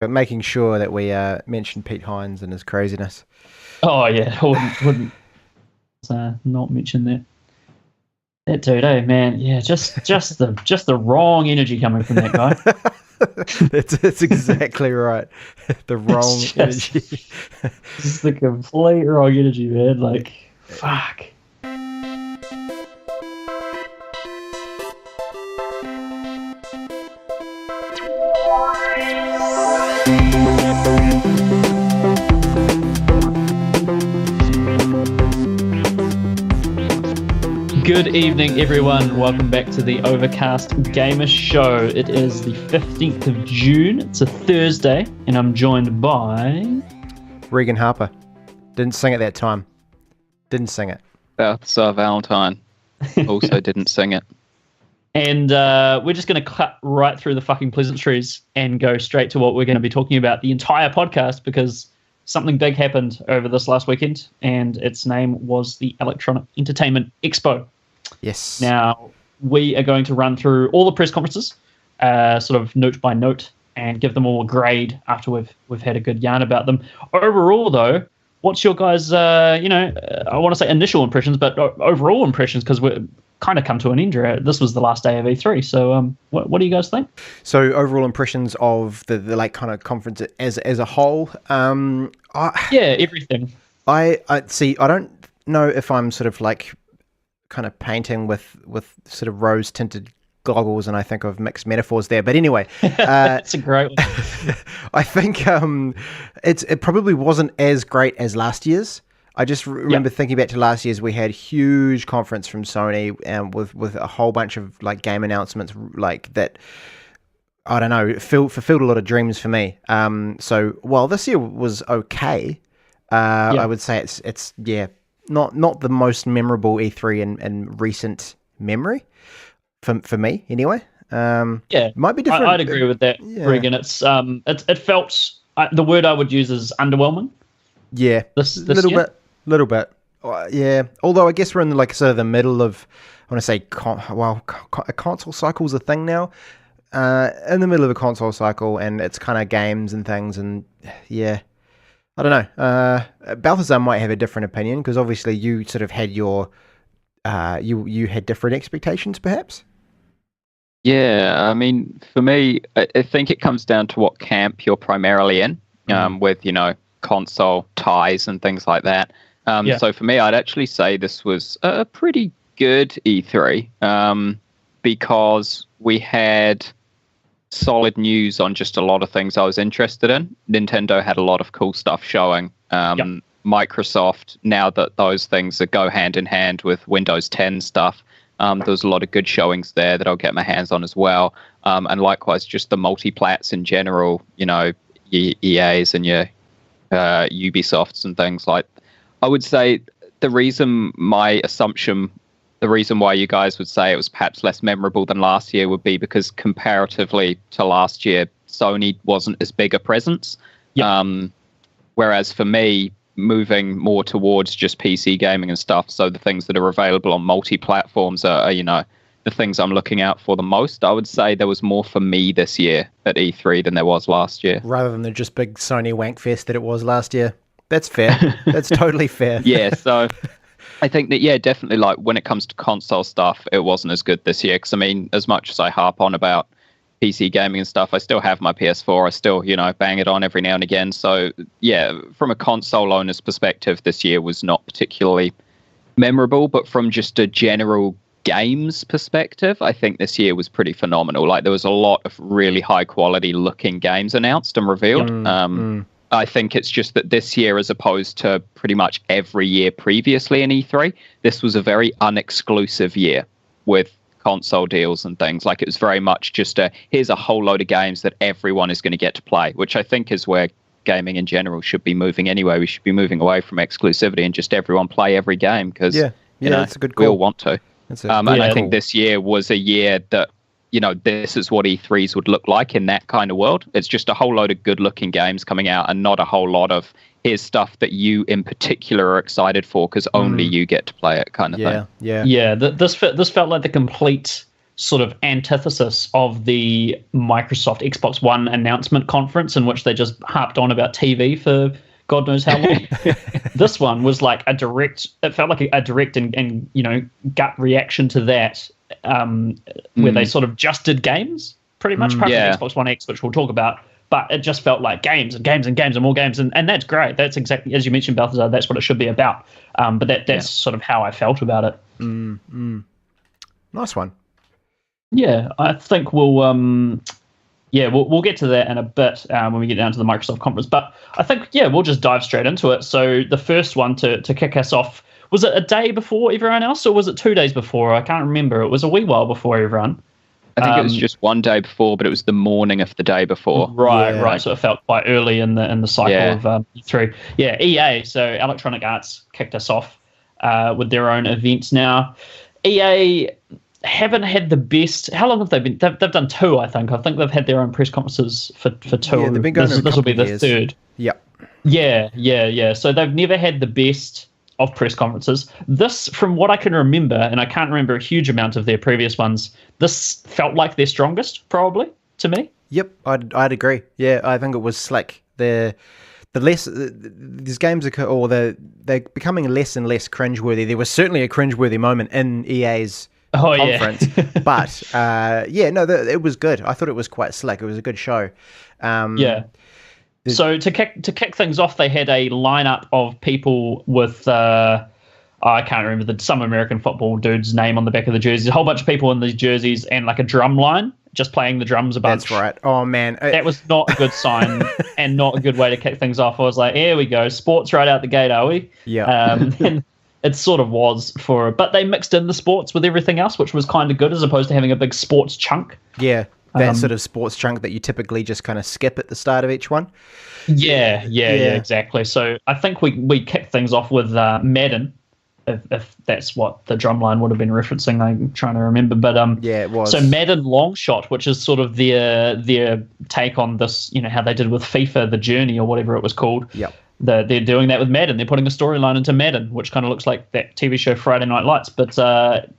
But making sure that we mention Pete Hines and his craziness. Oh yeah, wouldn't not mention that. That dude, man, yeah, just the wrong energy coming from that guy. That's exactly right. The wrong energy. It's the complete wrong energy, man. Like, fuck. Good evening, everyone. Welcome back to the Overcast Gamer Show. It is the 15th of June. It's a Thursday, and I'm joined by... Regan Harper. Didn't sing it that time. Didn't sing it. Bethesda Valentine also didn't sing it. And we're just going to cut right through the fucking pleasantries and go straight to what we're going to be talking about the entire podcast, because something big happened over this last weekend, and its name was the Electronic Entertainment Expo. Yes. Now, we are going to run through all the press conferences, sort of note by note, and give them all a grade after we've had a good yarn about them. Overall, though, what's your guys', I want to say initial impressions, but overall impressions, because we're kind of come to an end here. This was the last day of E3, so what do you guys think? So overall impressions of the like kind of conference as a whole. Everything. I see. I don't know if I'm sort of like kind of painting with sort of rose tinted goggles, and I think of mixed metaphors there. But anyway, it's a great one. I think it probably wasn't as great as last year's. I just remember thinking back to last year's. We had huge conference from Sony, with a whole bunch of like game announcements like that. I don't know, fulfilled a lot of dreams for me. So while this year was okay, I would say it's not the most memorable E3 in recent memory for me anyway. Might be different. I'd agree with that, Regan. It felt the word I would use is underwhelming. Yeah, this little bit. Yeah, although I guess we're in like sort of the middle of, I want to say, a console cycle's a thing now. In the middle of a console cycle, and it's kind of games and things, and yeah, I don't know. Balthazar might have a different opinion, because obviously you sort of had your, you had different expectations, perhaps. Yeah, I mean, for me, I think it comes down to what camp you're primarily in, with console ties and things like that. So for me, I'd actually say this was a pretty good E3, because we had solid news on just a lot of things I was interested in. Nintendo had a lot of cool stuff showing. Microsoft, now that those things that go hand in hand with Windows 10 stuff, there was a lot of good showings there that I'll get my hands on as well. And likewise, just the multi-plats in general, your EAs and your Ubisofts and things like. I would say the reason why you guys would say it was perhaps less memorable than last year would be because comparatively to last year, Sony wasn't as big a presence. Whereas for me, moving more towards just PC gaming and stuff, so the things that are available on multi-platforms are the things I'm looking out for the most. I would say there was more for me this year at E3 than there was last year. Rather than the just big Sony wank fest that it was last year. That's fair. That's totally fair. Yeah, so I think that, definitely, like, when it comes to console stuff, it wasn't as good this year. Because, I mean, as much as I harp on about PC gaming and stuff, I still have my PS4. I still, bang it on every now and again. So, yeah, from a console owner's perspective, this year was not particularly memorable. But from just a general games perspective, I think this year was pretty phenomenal. Like, there was a lot of really high quality looking games announced and revealed. I think it's just that this year, as opposed to pretty much every year previously in E3, this was a very unexclusive year with console deals and things. Like, it was very much just here's a whole load of games that everyone is going to get to play, which I think is where gaming in general should be moving anyway. We should be moving away from exclusivity and just everyone play every game, because that's a good call. We all want to. And I think this year was a year that, this is what E3s would look like in that kind of world. It's just a whole load of good-looking games coming out, and not a whole lot of here's stuff that you in particular are excited for because only you get to play it kind of thing. Yeah. This felt like the complete sort of antithesis of the Microsoft Xbox One announcement conference, in which they just harped on about TV for God knows how long. This one was like it felt like a direct and gut reaction to that, where they sort of just did games, pretty much, apart from Xbox One X, which we'll talk about. But it just felt like games and games and games and more games. And that's great. That's exactly, as you mentioned, Balthazar, that's what it should be about. But that's sort of how I felt about it. Nice one. Yeah, I think we'll get to that in a bit when we get down to the Microsoft conference. But I think, we'll just dive straight into it. So the first one to kick us off, was it a day before everyone else, or was it 2 days before? I can't remember. It was a wee while before everyone. I think it was just one day before, but it was the morning of the day before. Right. So it felt quite early in the cycle of E3. Yeah, EA, so Electronic Arts kicked us off with their own events now. EA haven't had the best. How long have they been? They've done two, I think. I think they've had their own press conferences for two. Yeah, they've been going this will be the third. Yep. Yeah. So they've never had the best of press conferences. This, from what I can remember, and I can't remember a huge amount of their previous ones, this felt like their strongest, probably, to me. Yep, I'd agree. Yeah, I think it was slick. The less these games are, they're becoming less and less cringeworthy. There was certainly a cringeworthy moment in EA's conference, but it was good. I thought it was quite slick. It was a good show. So to kick things off, they had a lineup of people with I can't remember some American football dude's name on the back of the jerseys. A whole bunch of people in these jerseys and like a drum line, just playing the drums a bunch. That's right. Oh man, that was not a good sign and not a good way to kick things off. I was like, here we go, sports right out the gate, are we? Yeah. And it sort of was but they mixed in the sports with everything else, which was kind of good, as opposed to having a big sports chunk. Yeah. That sort of sports chunk that you typically just kind of skip at the start of each one. Yeah, exactly. So I think we kicked things off with Madden, if that's what the drumline would have been referencing. I'm trying to remember, but it was. So Madden Longshot, which is sort of their take on this, how they did with FIFA, The Journey or whatever it was called. Yep. They're doing that with Madden. They're putting a storyline into Madden, which kind of looks like that TV show Friday Night Lights. But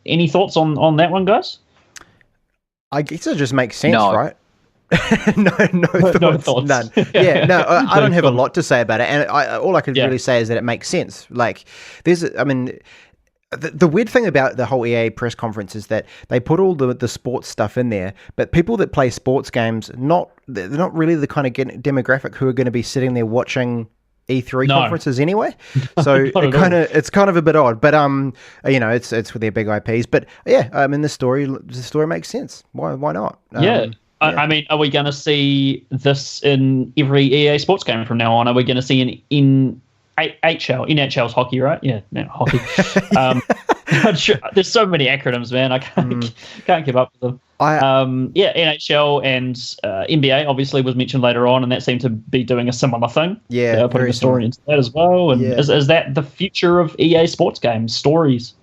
any thoughts on that one, guys? I guess it just makes sense, No. right? no thoughts. None. I don't have a lot to say about it, and all I can really say is that it makes sense. Like, the weird thing about the whole EA press conference is that they put all the sports stuff in there, but people that play sports games, they're not really the kind of demographic who are going to be sitting there watching E3 conferences anyway. So it's kind of a bit odd, but it's with their big IPs. But the story makes sense. Why not? I mean, are we going to see this in every EA sports game from now on? Are we going to see in NHL's hockey, right? Yeah, hockey. There's so many acronyms, man. I can't keep up with them. NHL and NBA obviously was mentioned later on, and that seemed to be doing a similar thing. Yeah, they're putting a story into that as well. And is that the future of EA sports games? Stories?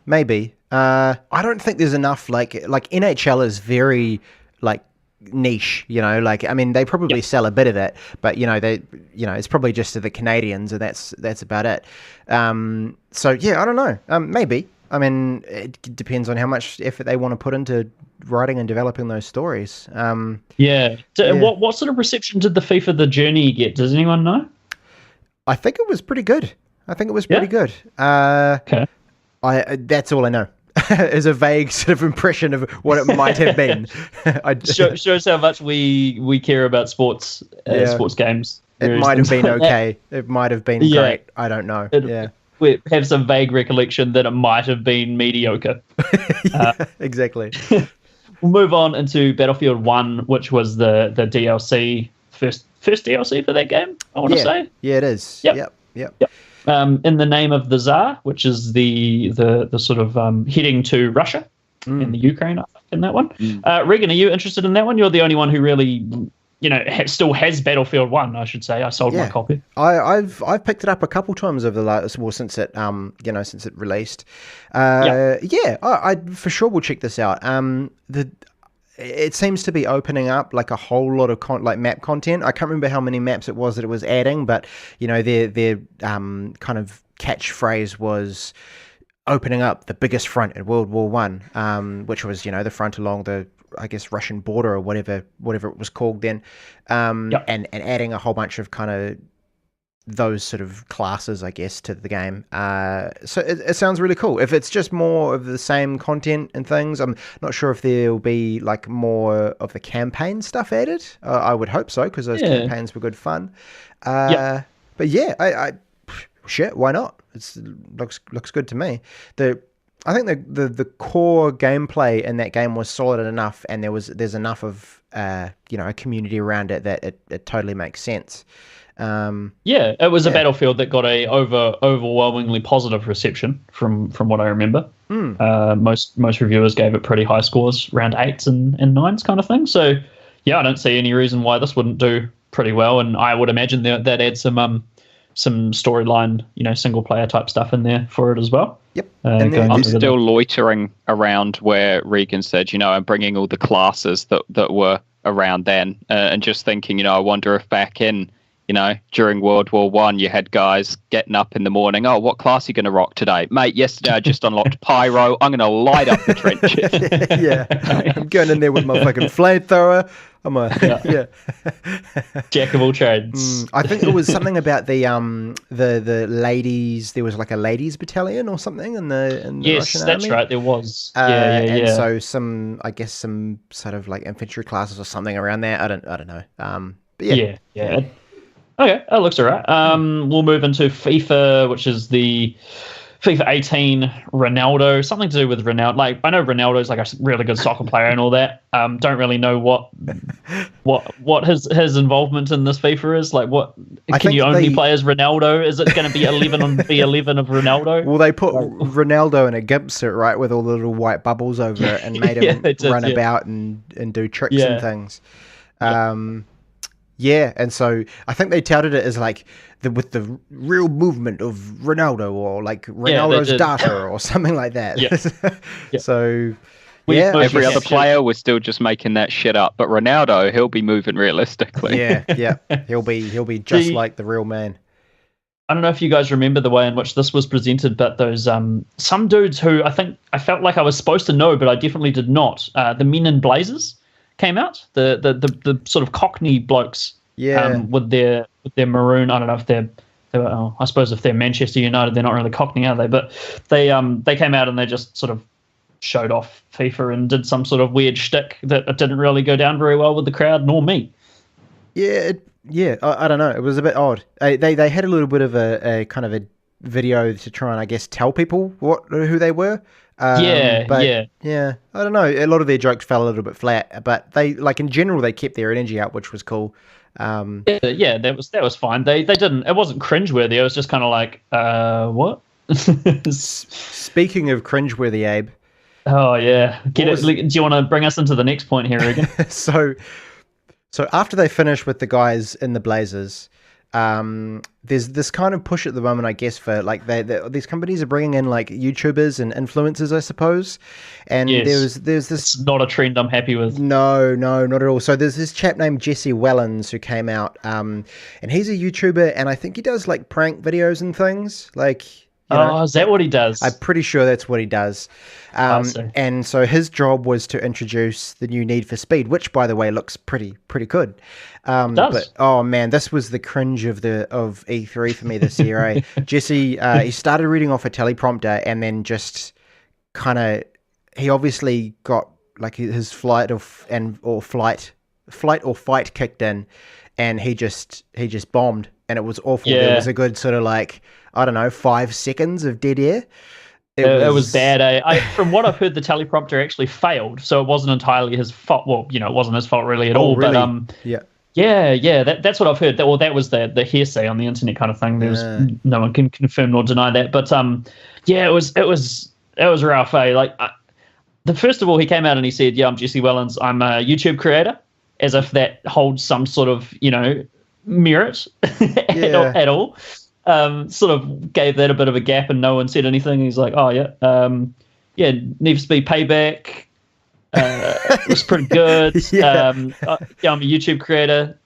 Maybe. I don't think there's enough. Like NHL is very niche, they probably sell a bit of it, but it's probably just to the Canadians, and that's about it. I don't know. Maybe. I mean, it depends on how much effort they want to put into writing and developing those stories. What sort of reception did the FIFA The Journey get? Does anyone know? I think it was pretty good. Okay. That's all I know. Is a vague sort of impression of what it might have been. Shows how much we care about sports games. It might have been okay. It might have been great. I don't know. We have some vague recollection that it might have been mediocre. Exactly. We'll move on into Battlefield 1, which was the DLC, first DLC for that game, I want to say. Yeah, it is. Yep. In the name of the Tsar, which is the sort of heading to Russia and the Ukraine, I think, in that one. Regan, are you interested in that one? You're the only one who really, still has Battlefield 1, I should say. I sold my copy. I've picked it up a couple times over the last, since it since it released. I for sure will check this out. It seems to be opening up like a whole lot of map content. I can't remember how many maps it was that it was adding, but their kind of catchphrase was opening up the biggest front in World War One, which was the front along the, I guess, Russian border or whatever it was called then, and adding a whole bunch of kind of those sort of classes, I guess, to the game. So it sounds really cool. If it's just more of the same content and things, I'm not sure if there'll be like more of the campaign stuff added. I would hope so, because those campaigns were good fun. But yeah, I shit, why not? It looks good to me. I think the core gameplay in that game was solid enough, and there's enough of a community around it that it totally makes sense. It was a Battlefield that got a overwhelmingly positive reception from what I remember. Most reviewers gave it pretty high scores, around 8s and 9s kind of thing. So yeah, I don't see any reason why this wouldn't do pretty well, and I would imagine that adds some storyline, single player type stuff in there for it as well. Yep. I'm still loitering around where Regan said, I'm bringing all the classes that were around then, and just thinking, I wonder if back in, during World War One, you had guys getting up in the morning. Oh, what class are you going to rock today? Mate, yesterday I just unlocked Pyro. I'm going to light up the trenches. Yeah. I'm going in there with my fucking flamethrower. I'm jack of all trades. I think it was something about the ladies. There was like a ladies battalion or something in the yes, Russian that's army. right. There was. And so some sort of like infantry classes or something around there. I don't know. But yeah. Okay, that looks all right. We'll move into FIFA, which is the FIFA 18 Ronaldo. Something to do with Ronaldo. Like, I know Ronaldo's like a really good soccer player and all that. Don't really know what his involvement in this FIFA is. Like, what can you only play as Ronaldo? Is it going to be 11 on B11 of Ronaldo? Well, they put Ronaldo in a gimp suit, right, with all the little white bubbles over it, and made him run about and do tricks and things. Yeah, and so I think they touted it as like with the real movement of Ronaldo, or like Ronaldo's daughter, or something like that. So every other player was still just making that shit up, but Ronaldo, he'll be moving realistically. Yeah, he'll be just like the real man. I don't know if you guys remember the way in which this was presented, but those some dudes who I felt like I was supposed to know, but I definitely did not. The Men in Blazers came out, the sort of Cockney blokes, with their maroon. I don't know if they're I suppose if they're Manchester United, they're not really Cockney, are they? But they came out and they just sort of showed off FIFA and did some sort of weird shtick that didn't really go down very well with the crowd nor me. I don't know. It was a bit odd. They had a little bit of a kind of a video to try and, I guess, tell people who they were. I don't know. A lot of their jokes fell a little bit flat, but they, like, in general, they kept their energy up, which was cool. That was fine. They didn't. It wasn't cringeworthy. It was just kind of like, what? Speaking of cringeworthy, Abe. Oh yeah. Do you want to bring us into the next point here, Regan? So after they finish with the guys in the Blazers, there's this kind of push at the moment, I guess, for like these companies are bringing in like YouTubers and influencers, I suppose. And there's this. It's not a trend I'm happy with. No, not at all. So there's this chap named Jesse Wellens who came out, and he's a YouTuber, and I think he does like prank videos and things like. Is that what he does? I'm pretty sure that's what he does. And so his job was to introduce the new Need for Speed, which, by the way, looks pretty good. It does. But oh man, this was the cringe of E3 for me this year. Jesse, he started reading off a teleprompter, and then just kind of, he obviously got like his flight or fight kicked in, and he just bombed, and it was awful. Yeah. There was a good sort of like, I don't know, 5 seconds of dead air. It was bad. From what I've heard, the teleprompter actually failed, so it wasn't entirely his fault. Well, it wasn't his fault really at all. Really? But that's what I've heard. That was the hearsay on the internet kind of thing. There's no one can confirm nor deny that. But it was rough. Like, first of all, he came out and he said, "Yeah, I'm Jesse Wellens. I'm a YouTube creator," as if that holds some sort of merit at all. Sort of gave that a bit of a gap, and no one said anything. He's like, "Oh Need for Speed Payback was pretty good. I'm a YouTube creator.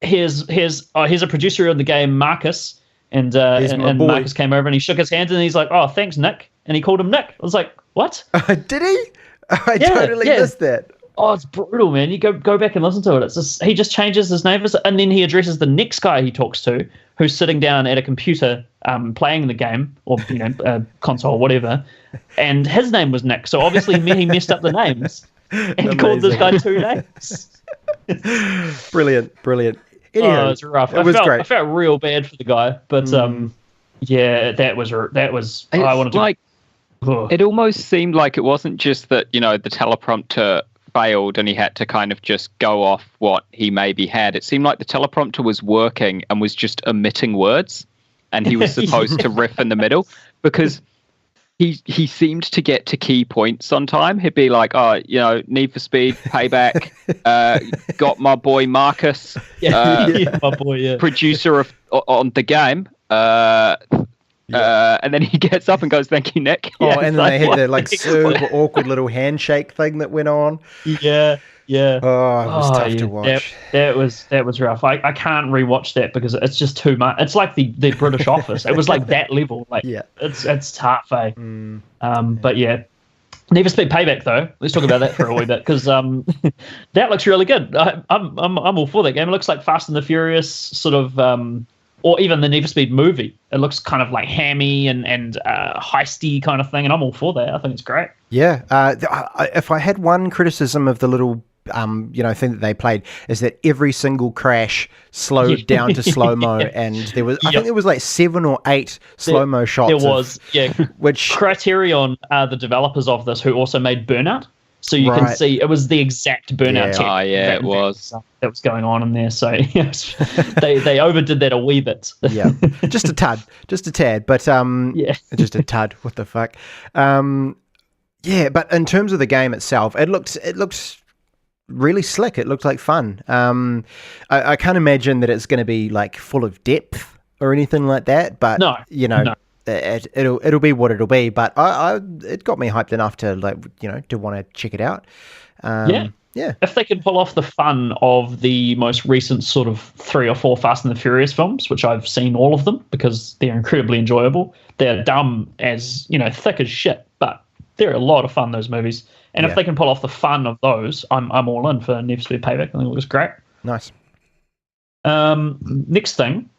Here's a producer of the game, Marcus, And my boy. Marcus came over and he shook his hand and he's like, "Oh, thanks, Nick." And he called him Nick. I was like, "What?" Did he? I totally missed that. Oh, it's brutal, man. You go back and listen to it. It's just, he just changes his name, and then he addresses the next guy he talks to, who's sitting down at a computer playing the game, or console, or whatever, and his name was Nick. So obviously he messed up the names and called this guy two names. Brilliant. Anyhow, it's rough. It was great. I felt real bad for the guy, but yeah, that was. It's I wanted to. Like, it almost seemed like it wasn't just that the teleprompter failed and he had to kind of just go off what he maybe had. It seemed like the teleprompter was working and was just omitting words, and he was supposed to riff in the middle, because he seemed to get to key points on time. He'd be like, "Oh, Need for Speed, Payback, got my boy Marcus, my boy, producer on the game." And then he gets up and goes, "Thank you, Nick." And then they had that super awkward little handshake thing that went on. Yeah. Oh, it was tough to watch. That was rough. I can't rewatch that because it's just too much. It's like the British Office. It was like that level. It's tough, eh? But yeah. Need for Speed Payback though. Let's talk about that for a wee bit, because that looks really good. I'm all for that game. It looks like Fast and the Furious sort of. Or even the Need for Speed movie. It looks kind of like hammy and heisty kind of thing, and I'm all for that. I think it's great. Yeah. If I had one criticism of the little thing that they played, is that every single crash slowed down to slow-mo, and there was I think there was like 7 or 8 slow-mo shots. There was, which Criterion are the developers of this, who also made Burnout. So you can see it was the exact Burnout tech. Oh, yeah, it was. That was going on in there. So they overdid that a wee bit. Yeah, just a tad, just a tad. But just a tad. What the fuck? Yeah, but in terms of the game itself, it looks really slick. It looked like fun. I can't imagine that it's going to be like full of depth or anything like that. But no. It'll be what it'll be, but it got me hyped enough to to want to check it out. Yeah. If they could pull off the fun of the most recent sort of 3 or 4 Fast and the Furious films, which I've seen all of them because they're incredibly enjoyable. They're dumb as thick as shit, but they're a lot of fun, those movies. And if they can pull off the fun of those, I'm all in for Need for Speed Payback. I think it looks great. Nice. Next thing,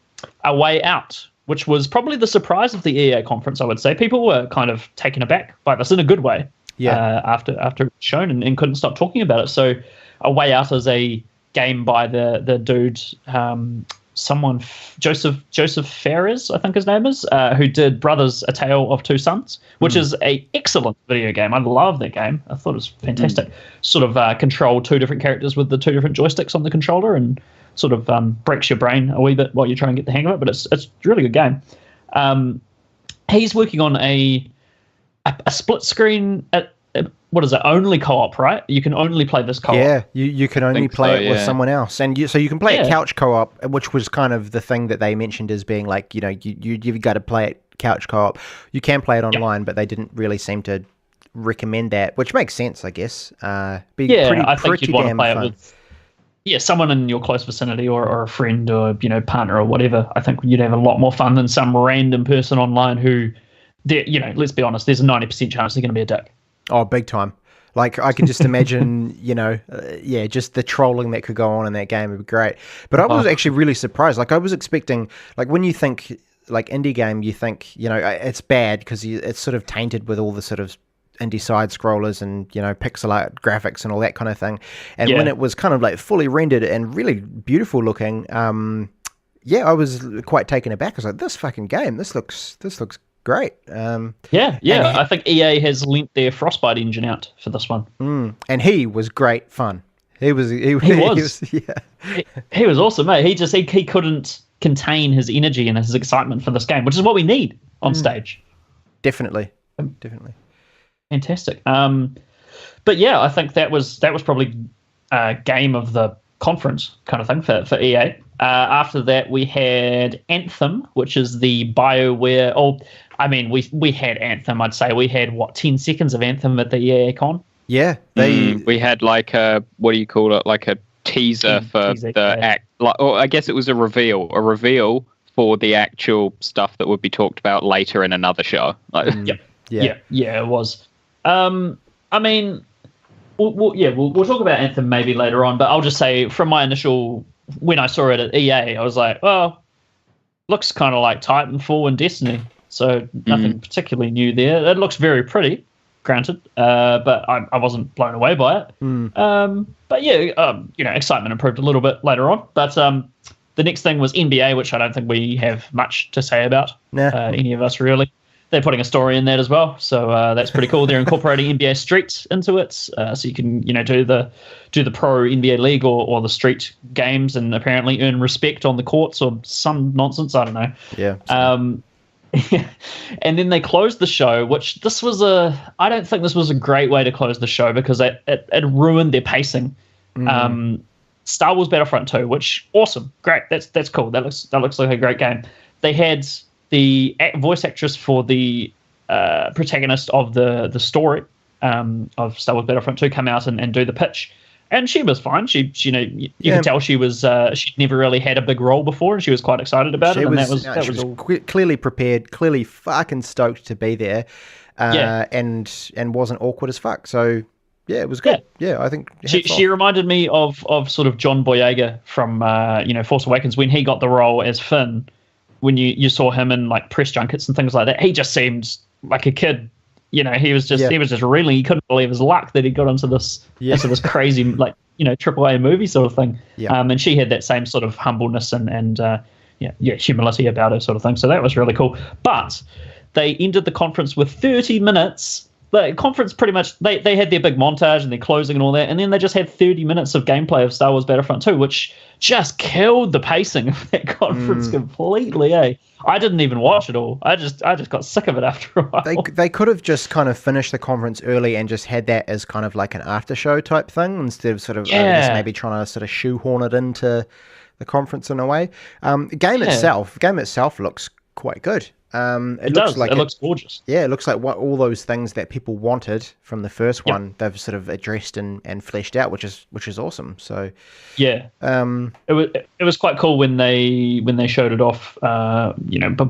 A Way Out, which was probably the surprise of the EA conference, I would say. People were kind of taken aback by this in a good way after it was shown and couldn't stop talking about it. So A Way Out is a game by the dude, Joseph Fares, I think his name is, who did Brothers, A Tale of Two Sons, which is a excellent video game. I love that game. I thought it was fantastic. Sort of control 2 different characters with the 2 different joysticks on the controller, and sort of breaks your brain a wee bit while you try and get the hang of it, but it's a really good game. He's working on a split screen, what is it, only co-op, right? You can only play this co-op. Yeah, you can only play it with someone else. And so you can play it couch co-op, which was kind of the thing that they mentioned as being like, you've got to play it couch co-op. You can play it online, but they didn't really seem to recommend that, which makes sense, I guess. I think you'd want to play it with someone in your close vicinity, or a friend, or partner, or whatever. I think you'd have a lot more fun than some random person online who, let's be honest, there's a 90% chance they're going to be a dick. Oh, big time. Like, I can just imagine, just the trolling that could go on in that game would be great. But I was actually really surprised. Like, I was expecting, like, when you think, like, indie game, you think, it's bad because it's sort of tainted with all the sort of indie side scrollers and pixel art graphics and all that kind of thing. And when it was kind of like fully rendered and really beautiful looking, I was quite taken aback. I was like, this fucking game, this looks great. I think EA has lent their Frostbite engine out for this one. And he was great fun. He was awesome, mate. He couldn't contain his energy and his excitement for this game, which is what we need on stage. Definitely. Fantastic. But yeah, I think that was probably game of the conference kind of thing for EA. After that, we had Anthem, which is the BioWare. Oh, I mean, we had Anthem. I'd say we had 10 seconds of Anthem at the EA Con. Yeah, we had like a, what do you call it? Like a teaser for the act. Like, or I guess it was a reveal for the actual stuff that would be talked about later in another show. Yeah, it was. I mean, we'll talk about Anthem maybe later on, but I'll just say from my initial, when I saw it at EA, I was like, well, looks kind of like Titanfall and Destiny, so nothing particularly new there. It looks very pretty, granted, but I wasn't blown away by it. But yeah, excitement improved a little bit later on. But the next thing was NBA, which I don't think we have much to say about, any of us really. They're putting a story in that as well, so that's pretty cool. They're incorporating NBA Street into it, so you can do the pro NBA League or the street games, and apparently earn respect on the courts or some nonsense. I don't know. Yeah. And then they closed the show, which I don't think this was a great way to close the show because it ruined their pacing. Star Wars Battlefront 2, which awesome, great, that's cool. That looks like a great game. They had the voice actress for the protagonist of the story of Star Wars Battlefront 2 come out and do the pitch, and she was fine. You could tell she was she'd never really had a big role before, and she was quite excited about it. And that was all clearly prepared, clearly fucking stoked to be there, and wasn't awkward as fuck. So yeah, it was good. Yeah, I think she reminded me of sort of John Boyega from Force Awakens when he got the role as Finn. When you saw him in like press junkets and things like that, he just seemed like a kid. He was just reeling. He couldn't believe his luck that he got into this crazy AAA movie sort of thing. And she had that same sort of humbleness and humility about her sort of thing. So that was really cool. But they ended the conference with 30 minutes. The conference pretty much, they had their big montage and their closing and all that, and then they just had 30 minutes of gameplay of Star Wars Battlefront 2, which just killed the pacing of that conference completely. I didn't even watch it all. I just got sick of it after a while. They could have just kind of finished the conference early and just had that as kind of like an after show type thing instead of sort of maybe trying to sort of shoehorn it into the conference in a way. The game itself looks quite good. It looks gorgeous. Yeah, it looks like all those things that people wanted from the first one, they've sort of addressed and fleshed out, which is awesome. So yeah, it was quite cool when they showed it off.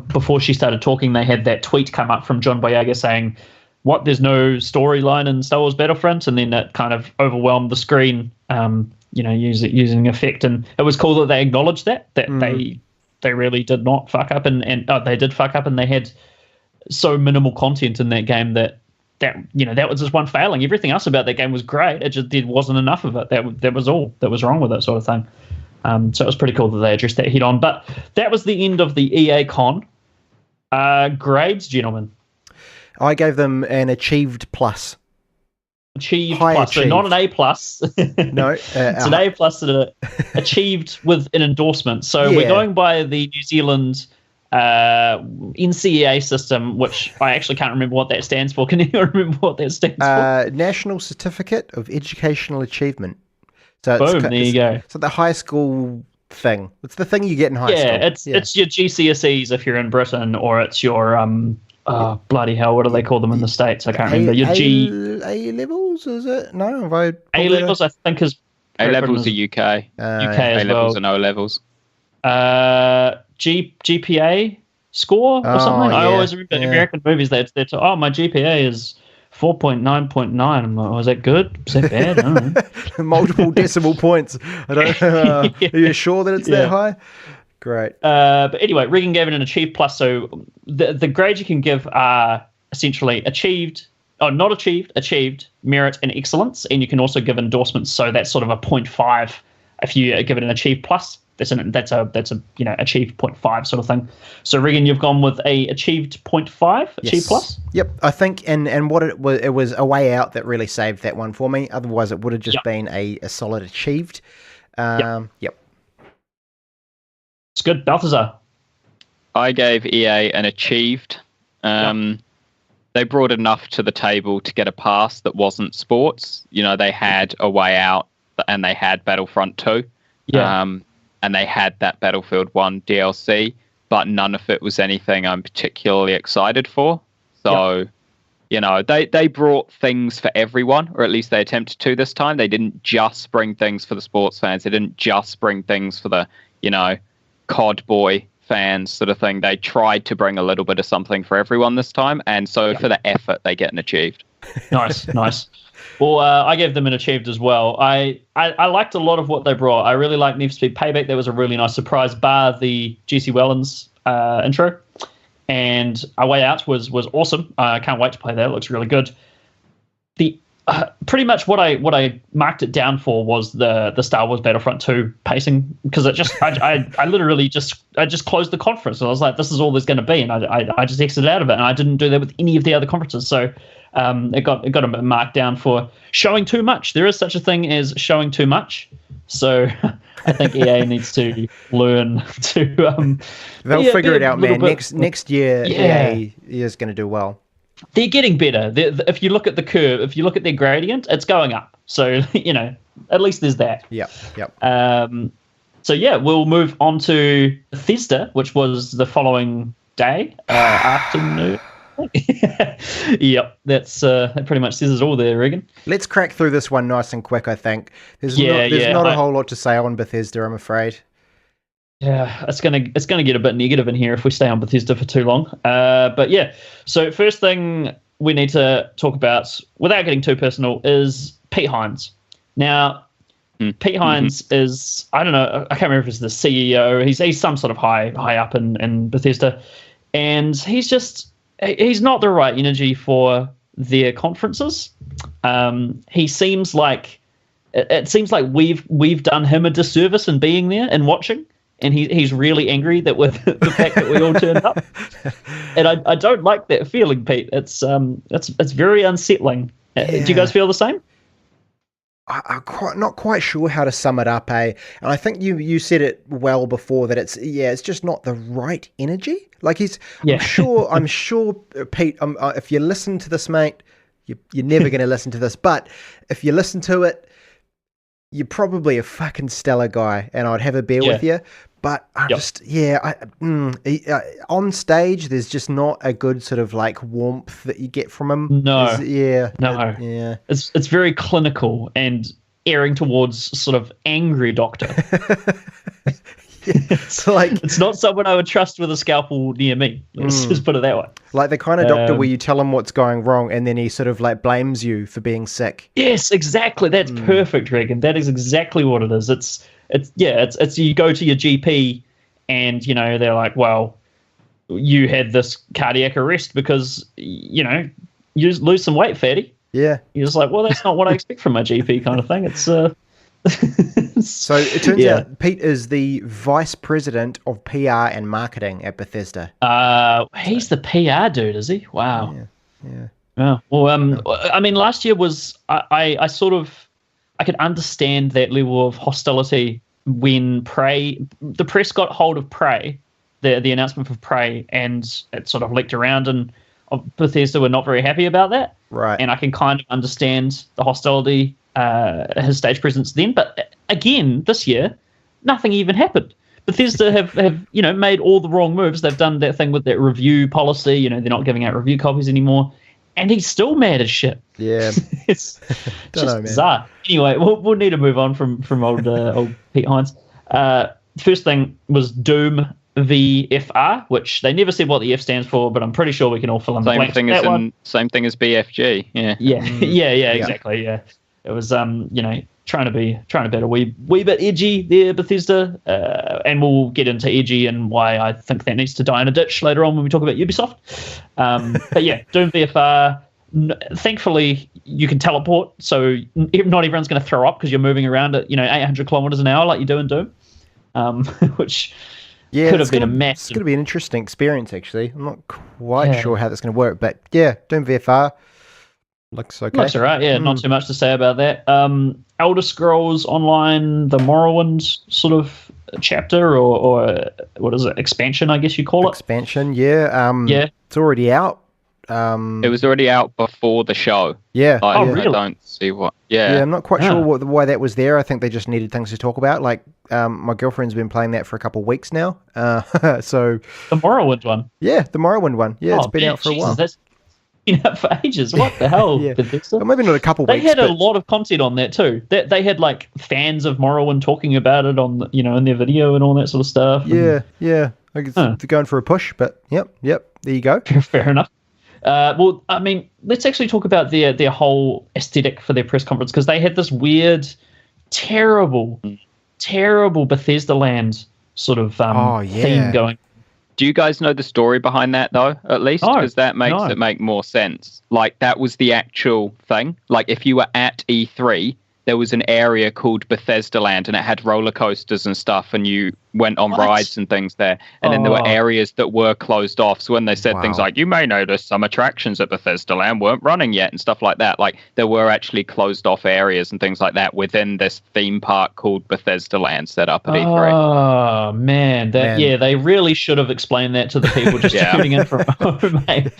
Before she started talking, they had that tweet come up from John Boyega saying, "What? There's no storyline in Star Wars Battlefront," and then that kind of overwhelmed the screen. Using effect, and it was cool that they acknowledged that they really did not fuck up, and they did fuck up, and they had so minimal content in that game that was just one failing. Everything else about that game was great. It just wasn't enough of it. That was all that was wrong with it, sort of thing. So it was pretty cool that they addressed that head on. But that was the end of the EA Con. Grades, gentlemen. I gave them an achieved plus. Achieved plus, so not an A plus. No, it's an A plus achieved with an endorsement. So we're going by the New Zealand NCEA system, which I actually can't remember what that stands for. Can anyone remember what that stands for? National Certificate of Educational Achievement. So boom, there you go. So the high school thing. It's the thing you get in high school. It's your GCSEs if you're in Britain, or it's your oh, bloody hell, what do they call them in the States? I can't remember. Your A-levels, is it? No? A-levels, I think, is... A-levels are UK. UK as A-levels and O-levels. GPA score or something? I always remember in American movies, they're my GPA is 4.9.9. I'm like, is that good? Is that bad? I don't know. Multiple decimal points. I don't know. Are you sure that it's that high? Great. But anyway, Regan gave it an achieved plus. So the grades you can give are essentially achieved, not achieved, achieved, merit, and excellence. And you can also give endorsements. So that's sort of a 0.5 if you give it an achieved plus. That's a achieved 0.5 sort of thing. So Regan, you've gone with a achieved 0.5, achieved plus. Yep, I think, and what it was a way out that really saved that one for me. Otherwise, it would have just been a solid achieved. Yep. It's good. Balthazar. I gave EA an achieved. They brought enough to the table to get a pass that wasn't sports. They had A Way Out and they had Battlefront 2. And they had that Battlefield 1 DLC, but none of it was anything I'm particularly excited for. So, they brought things for everyone, or at least they attempted to this time. They didn't just bring things for the sports fans. They didn't just bring things for the, COD boy fans sort of thing. They tried to bring a little bit of something for everyone this time, and so for the effort, they get an achieved. Nice. Well, I gave them an achieved as well. I liked a lot of what they brought. I really liked Need for Speed Payback. That was a really nice surprise, bar the GC Wellens intro. And A Way Out was awesome. I can't wait to play that. It looks really good. The pretty much what I marked it down for was the Star Wars Battlefront 2 pacing, because I literally just closed the conference and I was like, this is all there's going to be, and I just exited out of it, and I didn't do that with any of the other conferences. So it got a marked down for showing too much. There is such a thing as showing too much. So I think EA needs to learn to. They'll figure it out, man. Next year, EA is going to do well. They're getting better. If you look at the curve, if you look at their gradient, it's going up. So, at least there's that. Yep. So, yeah, we'll move on to Bethesda, which was the following day, afternoon. Yep, that pretty much says it all there, Regan. Let's crack through this one nice and quick, I think. There's not a whole lot to say on Bethesda, I'm afraid. Yeah, it's gonna get a bit negative in here if we stay on Bethesda for too long. But yeah, so first thing we need to talk about, without getting too personal, is Pete Hines. Now, Pete Hines is, I don't know, I can't remember if it's the CEO. He's some sort of high up in Bethesda, and he's not the right energy for their conferences. He seems like it seems like we've done him a disservice in being there and watching. And he's really angry that with the fact that we all turned up, and I don't like that feeling, Pete. It's very unsettling. Do you guys feel the same? I'm not quite sure how to sum it up, And I think you said it well before, that it's just not the right energy. Like I'm sure, Pete. If you listen to this, mate, you're never going to listen to this, but if you listen to it, you're probably a fucking stellar guy, and I'd have a beer with you. But on stage, there's just not a good sort of like warmth that you get from him. No. It's very clinical and erring towards sort of angry doctor. It's not someone I would trust with a scalpel near me. Let's just put it that way. Like the kind of doctor where you tell him what's going wrong and then he sort of like blames you for being sick. Yes, exactly. That's perfect, Regan. That is exactly what it is. It's you go to your GP and they're like, well, you had this cardiac arrest because you lose some weight, fatty. Yeah. You're just like, well, that's not what I expect from my GP, kind of thing. It's So it turns out Pete is the vice president of PR and marketing at Bethesda. He's the PR dude, is he? Wow. Yeah. Yeah. Well, I mean, last year was I could understand that level of hostility when the press got hold of Prey, the announcement for Prey, and it sort of leaked around, and Bethesda were not very happy about that. Right. And I can kind of understand the hostility, his stage presence then. But again, this year, nothing even happened. Bethesda have made all the wrong moves. They've done that thing with that review policy. They're not giving out review copies anymore. And he's still mad as shit. Yeah. It's just bizarre. Anyway, we'll need to move on from old Pete Hines. First thing was Doom VFR, which they never said what the F stands for, but I'm pretty sure we can all fill in the blanks. Same thing as BFG. Yeah. Exactly. Yeah. It was trying to be a wee bit edgy there, Bethesda, and we'll get into edgy and why I think that needs to die in a ditch later on when we talk about Ubisoft. But yeah, Doom VFR. Thankfully, you can teleport, so not everyone's going to throw up because you're moving around at 800 kilometers an hour like you do in Doom, which could have been a mess. It's going to be an interesting experience, actually. I'm not quite sure how that's going to work, but yeah, Doom VFR. Looks okay. Looks all right, yeah. Not too much to say about that. Elder Scrolls Online, the Morrowind sort of chapter, or what is it? Expansion, I guess you call it. Expansion, yeah. It's already out. It was already out before the show. Yeah. Really? I don't see what. Yeah. I'm not quite sure why that was there. I think they just needed things to talk about. Like, my girlfriend's been playing that for a couple of weeks now. So the Morrowind one. Yeah, the Morrowind one. Yeah, it's been out for a while. That's up for ages. What the hell? Bethesda? Well, maybe not a couple weeks. They had a lot of content on that too. They had like fans of Morrowind talking about it on in their video and all that sort of stuff. Yeah. I guess they're going for a push, but yep, there you go. Fair enough. Well, I mean, let's actually talk about their whole aesthetic for their press conference, because they had this weird, terrible Bethesda Land sort of theme going. Do you guys know the story behind that, though, at least? Because that makes it make more sense. Like, that was the actual thing. Like, if you were at E3, there was an area called Bethesda Land, and it had roller coasters and stuff, and you went on rides and things there. And then there were areas that were closed off. So when they said things like, you may notice some attractions at Bethesda Land weren't running yet and stuff like that, like there were actually closed off areas and things like that within this theme park called Bethesda Land set up at E3. Oh, man. They really should have explained that to the people just tuning in from home, mate.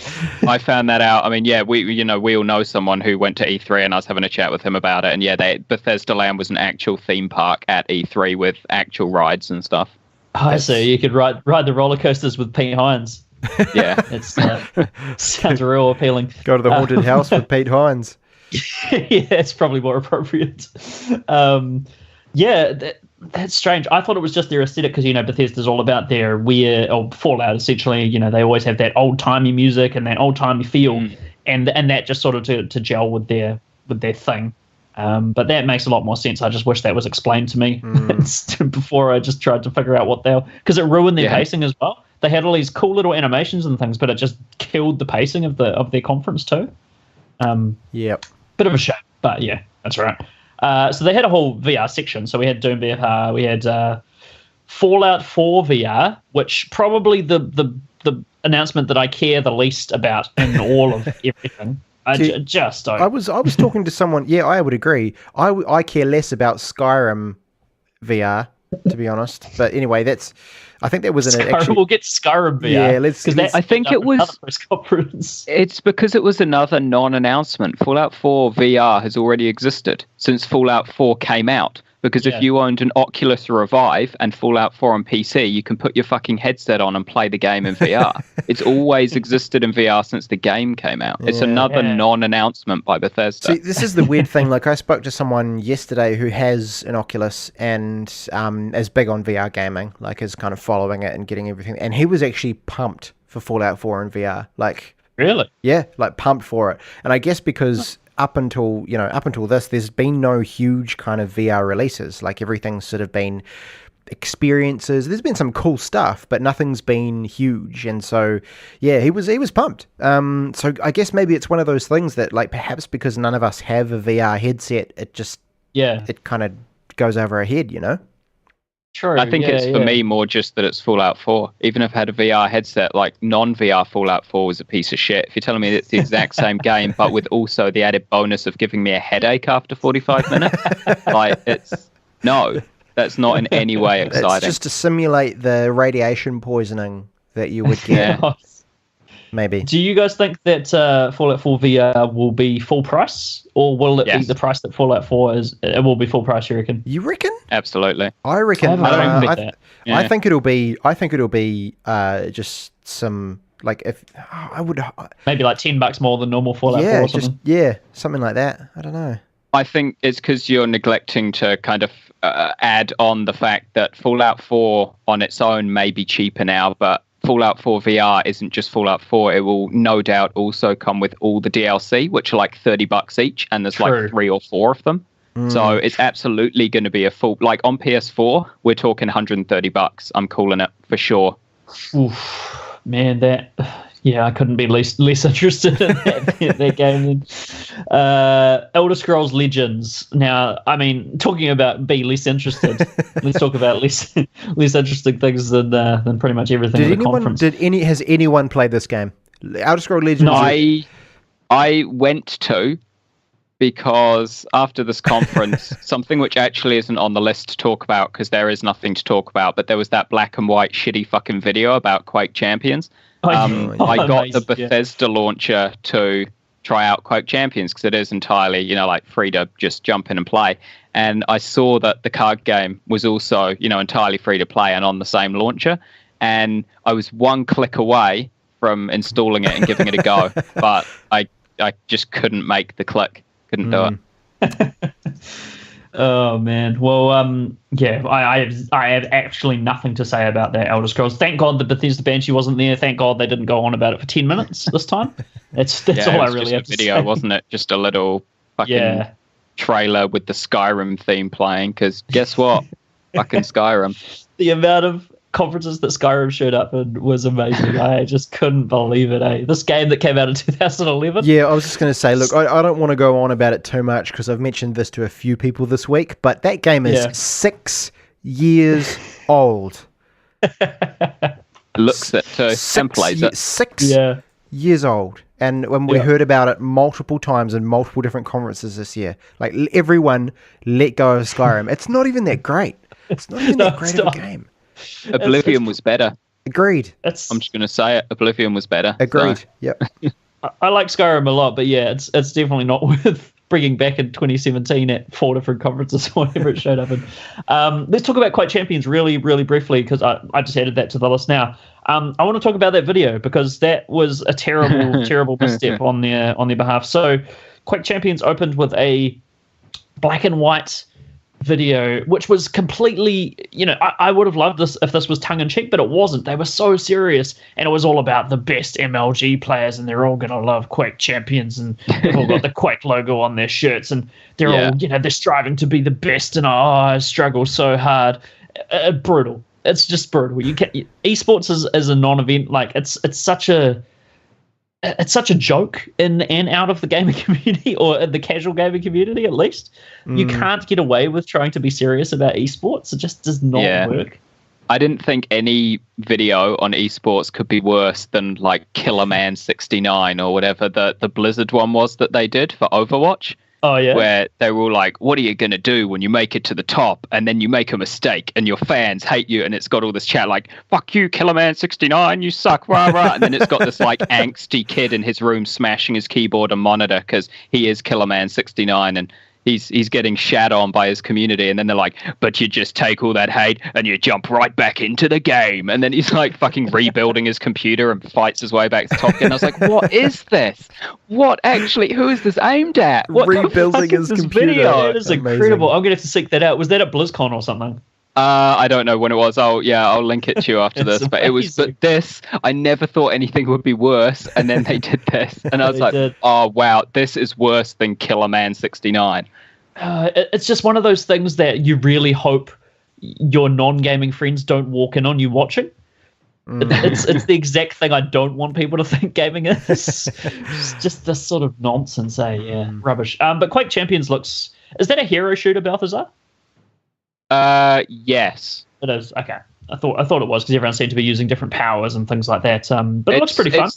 I found that out. I mean, we all know someone who went to E3, and I was having a chat with him about it. And Bethesda Land was an actual theme park at E3 with actual rides and stuff. I see. You could ride the roller coasters with Pete Hines. Yeah. It sounds real appealing. Go to the haunted house with Pete Hines. Yeah, it's probably more appropriate. That's strange. I thought it was just their aesthetic because, Bethesda's all about their weird, or Fallout essentially, they always have that old-timey music and that old-timey feel, and that just sort of to gel with their thing. But that makes a lot more sense. I just wish that was explained to me before I just tried to figure out what because it ruined their pacing as well. They had all these cool little animations and things, but it just killed the pacing of their conference too. Yep. Bit of a shame, but yeah, that's right. So they had a whole VR section. So we had Doom VR, we had Fallout 4 VR, which probably the announcement that I care the least about in all of everything. I just don't. I was talking to someone. Yeah, I would agree. I care less about Skyrim VR, to be honest. But anyway, I think that was We'll get to Skyrim VR. Yeah, let's. I think it was. Press conference. It's because it was another non-announcement. Fallout 4 VR has already existed since Fallout 4 came out. Because if you owned an Oculus or a Vive and Fallout 4 on PC, you can put your fucking headset on and play the game in VR. It's always existed in VR since the game came out. It's another non-announcement by Bethesda. See, this is the weird thing. Like, I spoke to someone yesterday who has an Oculus and is big on VR gaming, like is kind of following it and getting everything. And he was actually pumped for Fallout 4 in VR. Like, really? Yeah, like pumped for it. And I guess because up until this, there's been no huge kind of VR releases. Like, everything's sort of been experiences. There's been some cool stuff, but nothing's been huge. And so, yeah, he was pumped. So I guess maybe it's one of those things that, like, perhaps because none of us have a VR headset, it kind of goes over our head, True. I think it's for me more just that it's Fallout 4. Even if I had a VR headset, like non-VR Fallout 4 was a piece of shit. If you're telling me it's the exact same game, but with also the added bonus of giving me a headache after 45 minutes, that's not in any way exciting. It's just to simulate the radiation poisoning that you would get. Maybe. Do you guys think that Fallout 4 VR will be full price, or will it be the price that Fallout 4 is? It will be full price. You reckon? You reckon? Absolutely. I reckon. I think it'll be. Just some I would maybe like $10 more than normal Fallout 4 or something. Something like that. I don't know. I think it's because you're neglecting to kind of add on the fact that Fallout 4 on its own may be cheaper now, but Fallout 4 VR isn't just Fallout 4. It will no doubt also come with all the DLC, which are like $30 each, and there's like 3 or 4 of them. So it's absolutely going to be a full, like on PS4, we're talking $130. I'm calling it for sure. Oof, man, I couldn't be less interested in that game. Elder Scrolls Legends. Now, I mean, talking about be less interested, let's talk about less interesting things than pretty much everything. Has anyone played this game? Elder Scrolls Legends. No, I went to, because after this conference, something which actually isn't on the list to talk about because there is nothing to talk about, but there was that black and white shitty fucking video about Quake Champions. I got the Bethesda launcher to try out Quake Champions because it is entirely, free to just jump in and play. And I saw that the card game was also, entirely free to play and on the same launcher. And I was one click away from installing it and giving it a go, but I just couldn't make the click. Couldn't do it. Oh man. Well, yeah, I have actually nothing to say about that Elder Scrolls. Thank God the Bethesda Banshee wasn't there. Thank God they didn't go on about it for 10 minutes this time. That's all I really have to say. Video, wasn't it? Just a little fucking trailer with the Skyrim theme playing. Because guess what? Fucking Skyrim. The amount of conferences that Skyrim showed up in was amazing. I just couldn't believe it. This game that came out in 2011. Yeah, I was just going to say, look, I don't want to go on about it too much because I've mentioned this to a few people this week, but that game is 6 years old. Looks it too. And plays it. 6 years old. And when we heard about it multiple times in multiple different conferences this year, like everyone let go of Skyrim. It's not even that great. It's not even that great of a game. Oblivion was better. Agreed. I'm just going to say it. Oblivion was better. Agreed. So. Yep. I like Skyrim a lot, but yeah, it's definitely not worth bringing back in 2017 at 4 different conferences or whatever it showed up in. Let's talk about Quake Champions really, really briefly because I just added that to the list now. I want to talk about that video because that was a terrible, terrible misstep on their behalf. So Quake Champions opened with a black and white video, which was completely, I would have loved this if this was tongue-in-cheek, but it wasn't. They were so serious, and it was all about the best MLG players, and they're all going to love Quake Champions, and they've all got the Quake logo on their shirts, and they're all, they're striving to be the best, and I struggle so hard. Brutal. It's just brutal. Esports is a non-event. Like, it's such a joke in and out of the gaming community, or in the casual gaming community at least. You can't get away with trying to be serious about esports. It just does not work. I didn't think any video on esports could be worse than like Killerman 69 or whatever the Blizzard one was that they did for Overwatch. Oh, yeah. Where they were all like, what are you going to do when you make it to the top and then you make a mistake and your fans hate you? And it's got all this chat like, fuck you, Killerman 69, you suck, rah, rah. And then it's got this like angsty kid in his room smashing his keyboard and monitor because he is Killerman 69 and he's getting shat on by his community. And then they're like, but you just take all that hate and you jump right back into the game. And then he's like fucking rebuilding his computer and fights his way back to top. And I was like, what is this? What actually, who is this aimed at? What rebuilding his computer. Video? It is incredible. I'm going to have to seek that out. Was that at BlizzCon or something? I don't know when it was. I'll link it to you after this. But this, I never thought anything would be worse. And then they did this. And I was like, oh, wow, this is worse than Killerman 69. It's just one of those things that you really hope your non-gaming friends don't walk in on you watching. It's the exact thing I don't want people to think gaming is. It's just this sort of nonsense, rubbish. But Quake Champions is that a hero shooter, Balthazar? Yes. It is. Okay. I thought it was because everyone seemed to be using different powers and things like that. But it looks pretty fun.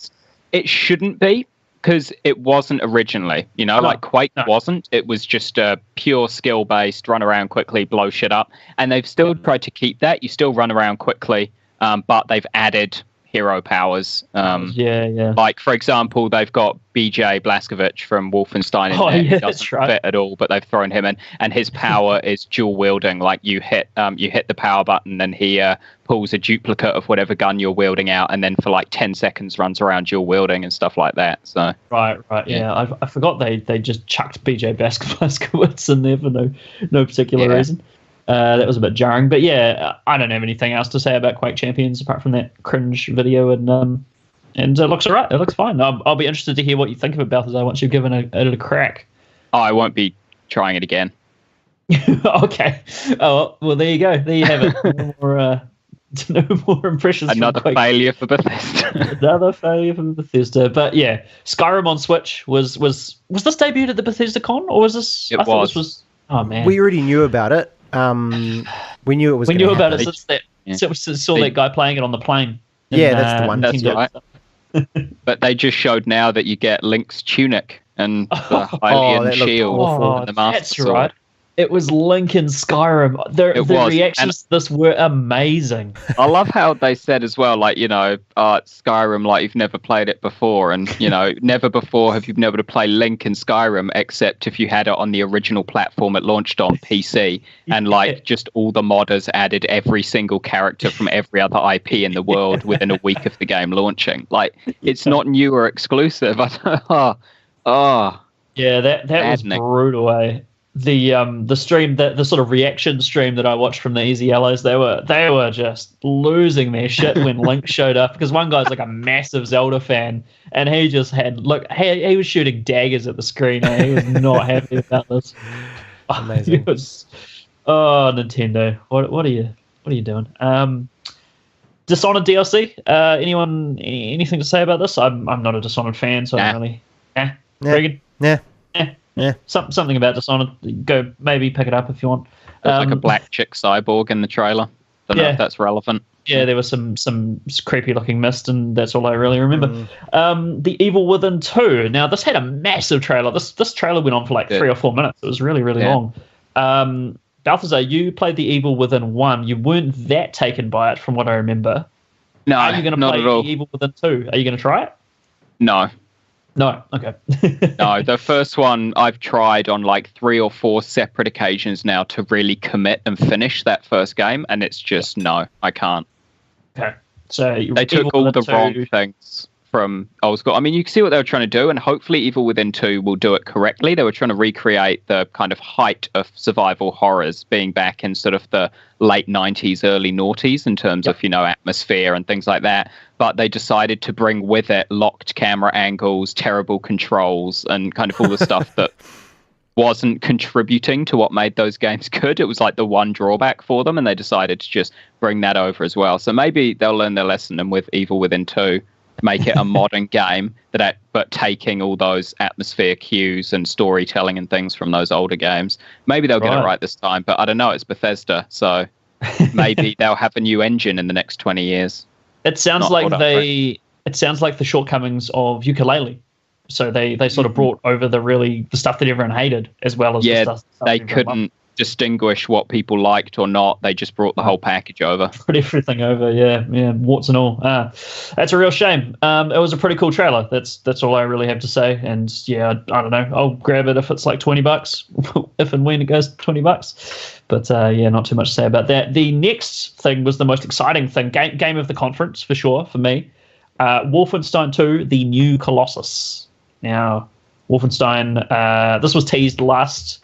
It shouldn't be because it wasn't originally. Like Quake wasn't. It was just a pure skill-based, run around quickly, blow shit up. And they've still tried to keep that. You still run around quickly, but they've added hero powers. Like, for example, they've got BJ Blazkowicz from Wolfenstein in there. He doesn't fit at all, but they've thrown him in, and his power is dual wielding. Like, you hit the power button, and he pulls a duplicate of whatever gun you're wielding out, and then for like 10 seconds runs around dual wielding and stuff like that. So right, yeah. I forgot they just chucked BJ Blazkowicz in there for no particular reason. That was a bit jarring, but I don't have anything else to say about Quake Champions apart from that cringe video, and it looks alright. It looks fine. I'll be interested to hear what you think of it, Balthazar, once you've given it a crack. Oh, I won't be trying it again. Okay. Oh well, there you go. There you have it. No more impressions. Another failure for Bethesda. Another failure for Bethesda. But yeah, Skyrim on Switch was this debuted at the Bethesda Con, or was this? It was. Oh man, we already knew about it. We knew it was. We knew about it since that. Saw that guy playing it on the plane. That's the one. That's right. But they just showed now that you get Link's tunic and the Hylian shield and the Master That's Sword. right. It was Link in Skyrim. The reactions to this were amazing. I love how they said as well, like, Skyrim, like you've never played it before. And, never before have you been able to play Link in Skyrim, except if you had it on the original platform it launched on PC. And, just all the modders added every single character from every other IP in the world within a week of the game launching. Like, it's not new or exclusive. Yeah, that was brutal, eh? the stream, the sort of reaction stream that I watched from the Easy Yellows, they were just losing their shit when Link showed up, because one guy's like a massive Zelda fan, and he just he was shooting daggers at the screen, and he was not happy about this. Amazing. Nintendo, what are you doing? Dishonored DLC. Anything to say about this? I'm not a Dishonored fan, so I don't really. Regan? Yeah. Something about Dishonored. Go maybe pick it up if you want. There's like a black chick cyborg in the trailer. Don't know if that's relevant. Yeah, there was some creepy looking mist, and that's all I really remember. The Evil Within 2. Now this had a massive trailer. This trailer went on for like 3 or 4 minutes. It was really long. Balthazar, you played the Evil Within 1. You weren't that taken by it, from what I remember. No, are you going to play the Evil Within 2? Are you going to try it? No. No, okay. No, the first one I've tried on like 3 or 4 separate occasions now to really commit and finish that first game, and it's just no, I can't. Okay, so they took all the wrong things from old school. I mean, you can see what they were trying to do, and hopefully Evil Within 2 will do it correctly. They were trying to recreate the kind of height of survival horrors, being back in sort of the late 90s, early noughties in terms of, atmosphere and things like that. But they decided to bring with it locked camera angles, terrible controls, and kind of all the stuff that wasn't contributing to what made those games good. It was like the one drawback for them, and they decided to just bring that over as well. So maybe they'll learn their lesson, and with Evil Within 2, make it a modern game, but taking all those atmosphere cues and storytelling and things from those older games. Maybe they'll get it right this time, but I don't know. It's Bethesda, so maybe they'll have a new engine in the next 20 years. It sounds like the shortcomings of Yooka-Laylee. So they sort of brought over the stuff that everyone hated, as well as the stuff they couldn't distinguish what people liked or not. They just brought the whole package over. Put everything over, yeah, warts and all. That's a real shame. It was a pretty cool trailer. That's all I really have to say. And I don't know. I'll grab it if it's like $20, if and when it goes $20. But not too much to say about that. The next thing was the most exciting thing, game of the conference for sure for me. Wolfenstein 2: The New Colossus. Now, Wolfenstein. This was teased last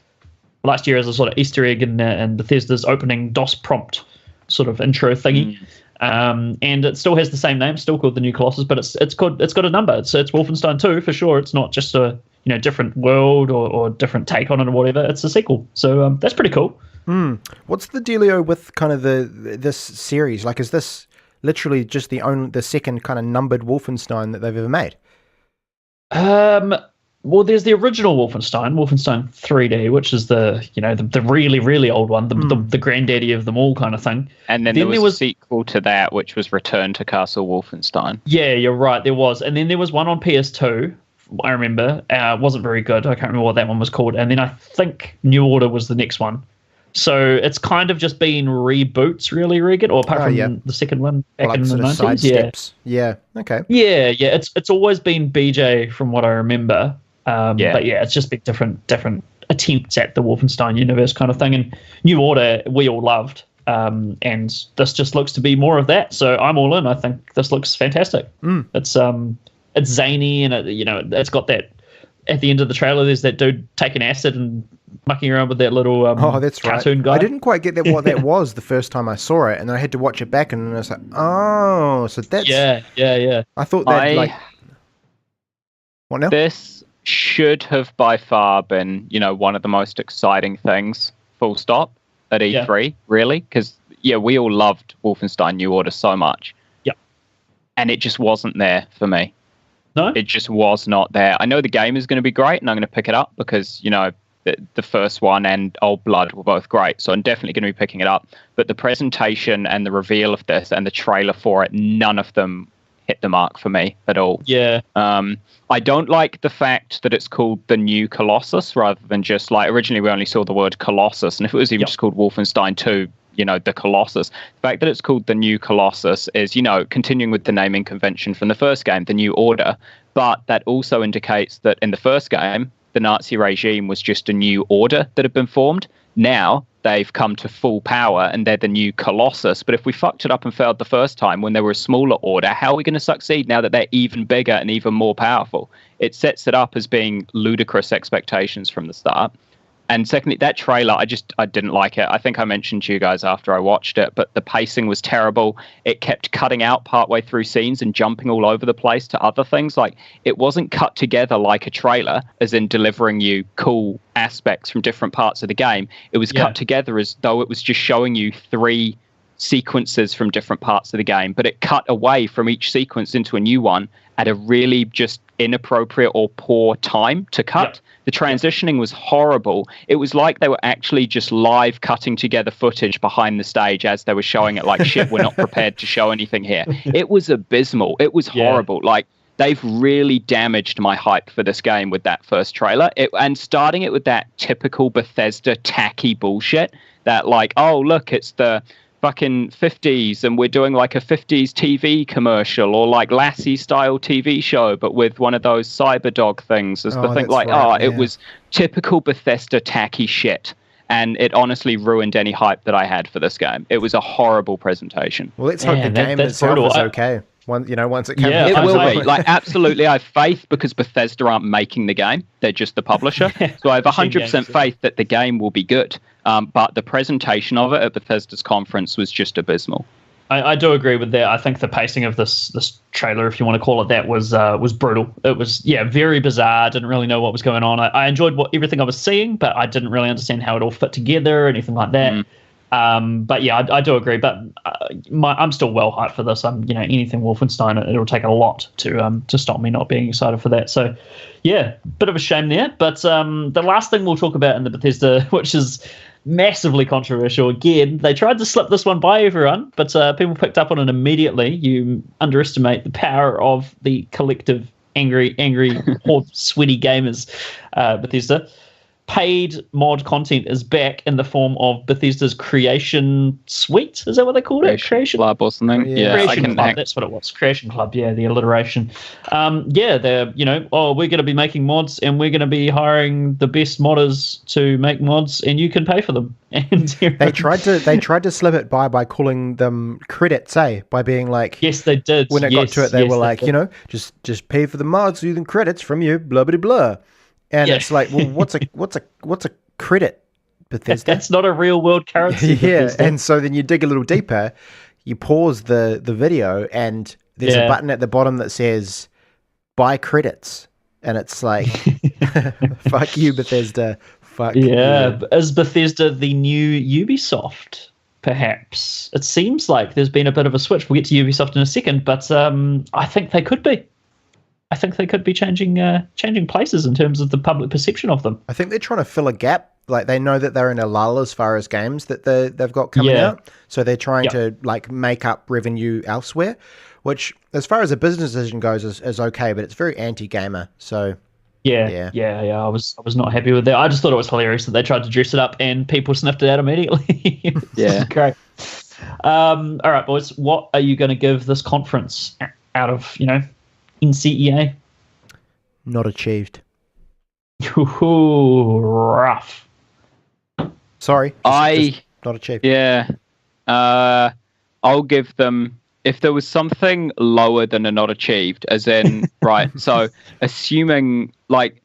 year as a sort of Easter egg in Bethesda's opening DOS prompt sort of intro thingy. And it still has the same name, still called The New Colossus, but it's got a number. So it's Wolfenstein 2 for sure. It's not just a different world or different take on it or whatever. It's a sequel. So that's pretty cool. What's the dealio with kind of this series? Like, is this literally just the second kind of numbered Wolfenstein that they've ever made? Well, there's the original Wolfenstein 3D, which is the really, really old one, the granddaddy of them all kind of thing. And then there was a sequel to that, which was Return to Castle Wolfenstein. Yeah, you're right, there was. And then there was one on PS2, I remember. It wasn't very good. I can't remember what that one was called. And then I think New Order was the next one. So it's kind of just been reboots, really, Regan, or apart from the second one back in the 90s. Side steps. Yeah, okay. Yeah. It's always been BJ from what I remember. But it's just been different attempts at the Wolfenstein universe kind of thing. And New Order we all loved, and this just looks to be more of that. So I'm all in. I think this looks fantastic. It's zany, and it's got that. At the end of the trailer, there's that dude taking acid and mucking around with that little that's cartoon right. guy. I didn't quite get what that was the first time I saw it, and then I had to watch it back, and I was like, oh, so that's yeah. I thought that what now? This should have by far been, one of the most exciting things, full stop, at E3, really, because we all loved Wolfenstein New Order so much. Yeah. And it just wasn't there for me. No? It just was not there. I know the game is going to be great, and I'm going to pick it up because, the first one and Old Blood were both great, so I'm definitely going to be picking it up. But the presentation and the reveal of this and the trailer for it, none of them hit the mark for me at all. Yeah. I don't like the fact that it's called The New Colossus rather than just like originally we only saw the word Colossus, and if it was even just called Wolfenstein 2, the Colossus. The fact that it's called The New Colossus is, continuing with the naming convention from the first game, The New Order, but that also indicates that in the first game, the Nazi regime was just a new order that had been formed. Now they've come to full power and they're the new Colossus. But if we fucked it up and failed the first time when they were a smaller order, how are we going to succeed now that they're even bigger and even more powerful? It sets it up as being ludicrous expectations from the start. And secondly, that trailer, I didn't like it. I think I mentioned to you guys after I watched it, but the pacing was terrible. It kept cutting out partway through scenes and jumping all over the place to other things. Like, it wasn't cut together like a trailer, as in delivering you cool aspects from different parts of the game. It was cut together as though it was just showing you 3 sequences from different parts of the game, but it cut away from each sequence into a new one at a really just inappropriate or poor time to cut. The transitioning was horrible. It was like they were actually just live cutting together footage behind the stage as they were showing it, like, shit, we're not prepared to show anything here. It was abysmal. It was horrible. Like, they've really damaged my hype for this game with that first trailer. And starting it with that typical Bethesda tacky bullshit that, like, oh, look, it's the fucking 50s and we're doing like a 50s TV commercial, or like Lassie style TV show but with one of those Cyberdog things as the thing. Like, it was typical Bethesda tacky shit, and it honestly ruined any hype that I had for this game. It was a horrible presentation. Well, let's hope the game itself is okay. Once it comes out. It will be. Like, absolutely, I have faith, because Bethesda aren't making the game. They're just the publisher. So I have 100% faith that the game will be good. But the presentation of it at Bethesda's conference was just abysmal. I do agree with that. I think the pacing of this trailer, if you want to call it that, was brutal. It was, very bizarre. I didn't really know what was going on. I enjoyed everything I was seeing, but I didn't really understand how it all fit together or anything like that. But yeah, I do agree. But I'm still well hyped for this. Anything Wolfenstein, it'll take a lot to stop me not being excited for that. So yeah, bit of a shame there. But the last thing we'll talk about in the Bethesda, which is massively controversial again, they tried to slip this one by everyone, but people picked up on it immediately. You underestimate the power of the collective angry horde sweaty gamers. Bethesda. Paid mod content is back in the form of Bethesda's Creation Suite. Is that what they called it? Creation Club or something? Yeah, Creation Club. That's what it was. Creation Club. Yeah, the alliteration. They're we're going to be making mods and we're going to be hiring the best modders to make mods, and you can pay for them. And they tried to slip it by calling them credits, by being like, yes, they did. When it got to it, they were like, just pay for the mods, using credits from you, blah blah blah. And it's like, well, what's a credit, Bethesda? That's not a real world currency. Bethesda. And so then you dig a little deeper, you pause the video, and there's a button at the bottom that says buy credits, and it's like, fuck you, Bethesda. Fuck you. Is Bethesda the new Ubisoft? Perhaps. It seems like there's been a bit of a switch. We'll get to Ubisoft in a second, but I think they could be. I think they could be changing places in terms of the public perception of them. I think they're trying to fill a gap. Like, they know that they're in a lull as far as games that they've got coming out. So they're trying to like make up revenue elsewhere, which, as far as a business decision goes, is okay, but it's very anti-gamer. So yeah. I was not happy with that. I just thought it was hilarious that they tried to dress it up and people sniffed it out immediately. Great. All right, boys. What are you going to give this conference out of NCEA? Not achieved. Ooh, rough. Sorry. Just not achieved. Yeah. I'll give them, if there was something lower than a not achieved, as in, right, so assuming, like,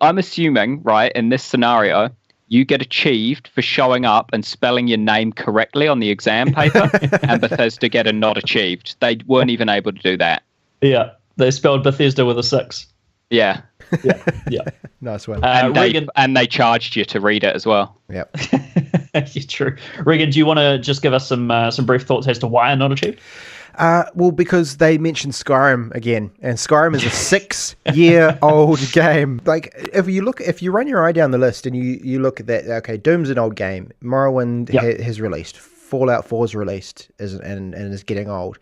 I'm assuming, right, in this scenario, you get achieved for showing up and spelling your name correctly on the exam paper, and Bethesda get a not achieved. They weren't even able to do that. Yeah. They spelled Bethesda with a 6. Yeah. Nice one. And they charged you to read it as well. Yep. True. Regan, do you want to just give us some brief thoughts as to why not achieved? Well, because they mentioned Skyrim again, and Skyrim is a 6-year-old game. Like, if you run your eye down the list and you look at that, okay, Doom's an old game. Morrowind has released. Fallout 4's released and is getting old.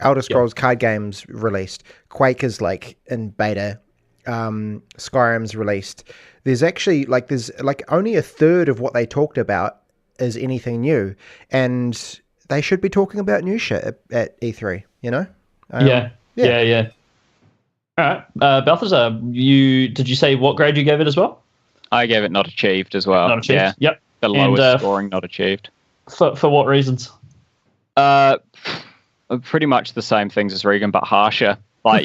Elder Scrolls card games released. Quake is like in beta. Skyrim's released. There's actually there's only a third of what they talked about is anything new, and they should be talking about new shit at E3. Yeah. All right, Balthazar, did you say what grade you gave it as well? I gave it not achieved as well. Not achieved. Yeah. Yep. The lowest scoring not achieved. For what reasons? Pretty much the same things as Regan, but harsher. Like,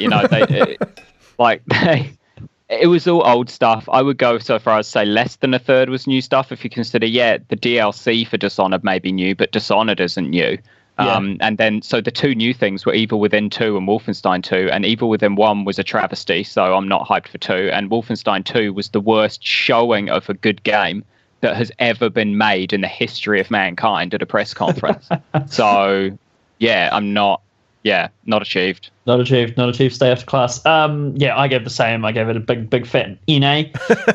it was all old stuff. I would go so far as to say less than a third was new stuff. If you consider, the DLC for Dishonored may be new, but Dishonored isn't new. And then, so the two new things were Evil Within 2 and Wolfenstein 2, and Evil Within 1 was a travesty, so I'm not hyped for 2, and Wolfenstein 2 was the worst showing of a good game that has ever been made in the history of mankind at a press conference. So, I'm not achieved. Not achieved. Stay after class. I gave the same. I gave it a big fat NA.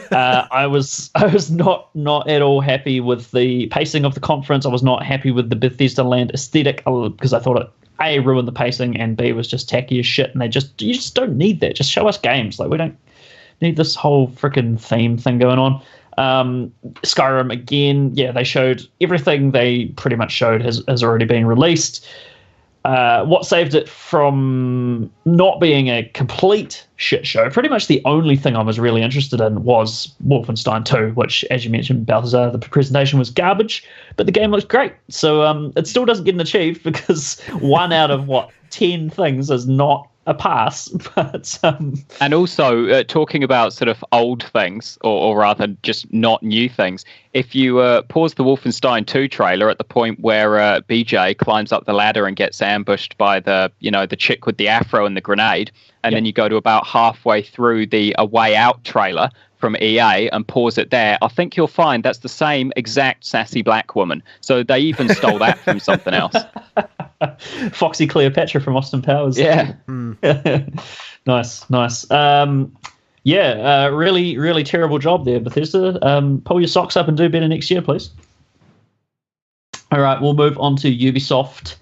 I was not at all happy with the pacing of the conference. I was not happy with the Bethesda Land aesthetic because I thought it A, ruined the pacing, and B, was just tacky as shit. And you just don't need that. Just show us games. Like, we don't need this whole freaking theme thing going on. Skyrim again. Yeah, they showed everything they pretty much showed has already been released. What saved it from not being a complete shit show, pretty much the only thing I was really interested in was Wolfenstein 2, which, as you mentioned, Balthazar, the presentation was garbage, but the game looks great. So it still doesn't get an achieved because 1 out of, 10 things is not a pass. But and also talking about sort of old things, or rather just not new things, if you pause the Wolfenstein 2 trailer at the point where BJ climbs up the ladder and gets ambushed by the chick with the afro and the grenade, and then you go to about halfway through the A Way Out trailer from EA and pause it there, I think you'll find that's the same exact sassy black woman. So they even stole that from something else. Foxy Cleopatra from Austin Powers. Yeah. Nice. Really, really terrible job there, Bethesda. Pull your socks up and do better next year, please. All right, we'll move on to Ubisoft.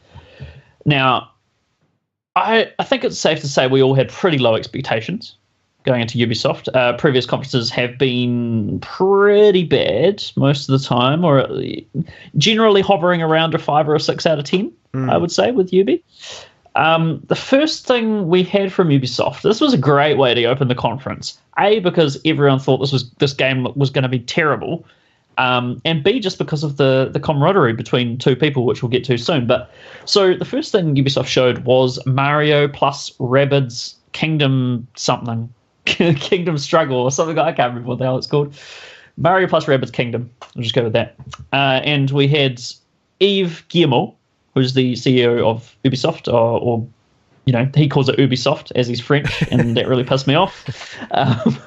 Now, I think it's safe to say we all had pretty low expectations going into Ubisoft. Previous conferences have been pretty bad most of the time, or generally hovering around a 5 or a 6 out of 10, I would say, with Ubi. The first thing we had from Ubisoft, this was a great way to open the conference. A, because everyone thought this game was going to be terrible, and B, just because of the camaraderie between two people, which we'll get to soon. But so the first thing Ubisoft showed was Mario plus Rabbids Kingdom something. Kingdom Struggle or something. I can't remember what the hell it's called. Mario plus Rabbids Kingdom. I'll just go with that. And we had Yves Guillemot, who's the CEO of Ubisoft, or he calls it Ubisoft as he's French, and that really pissed me off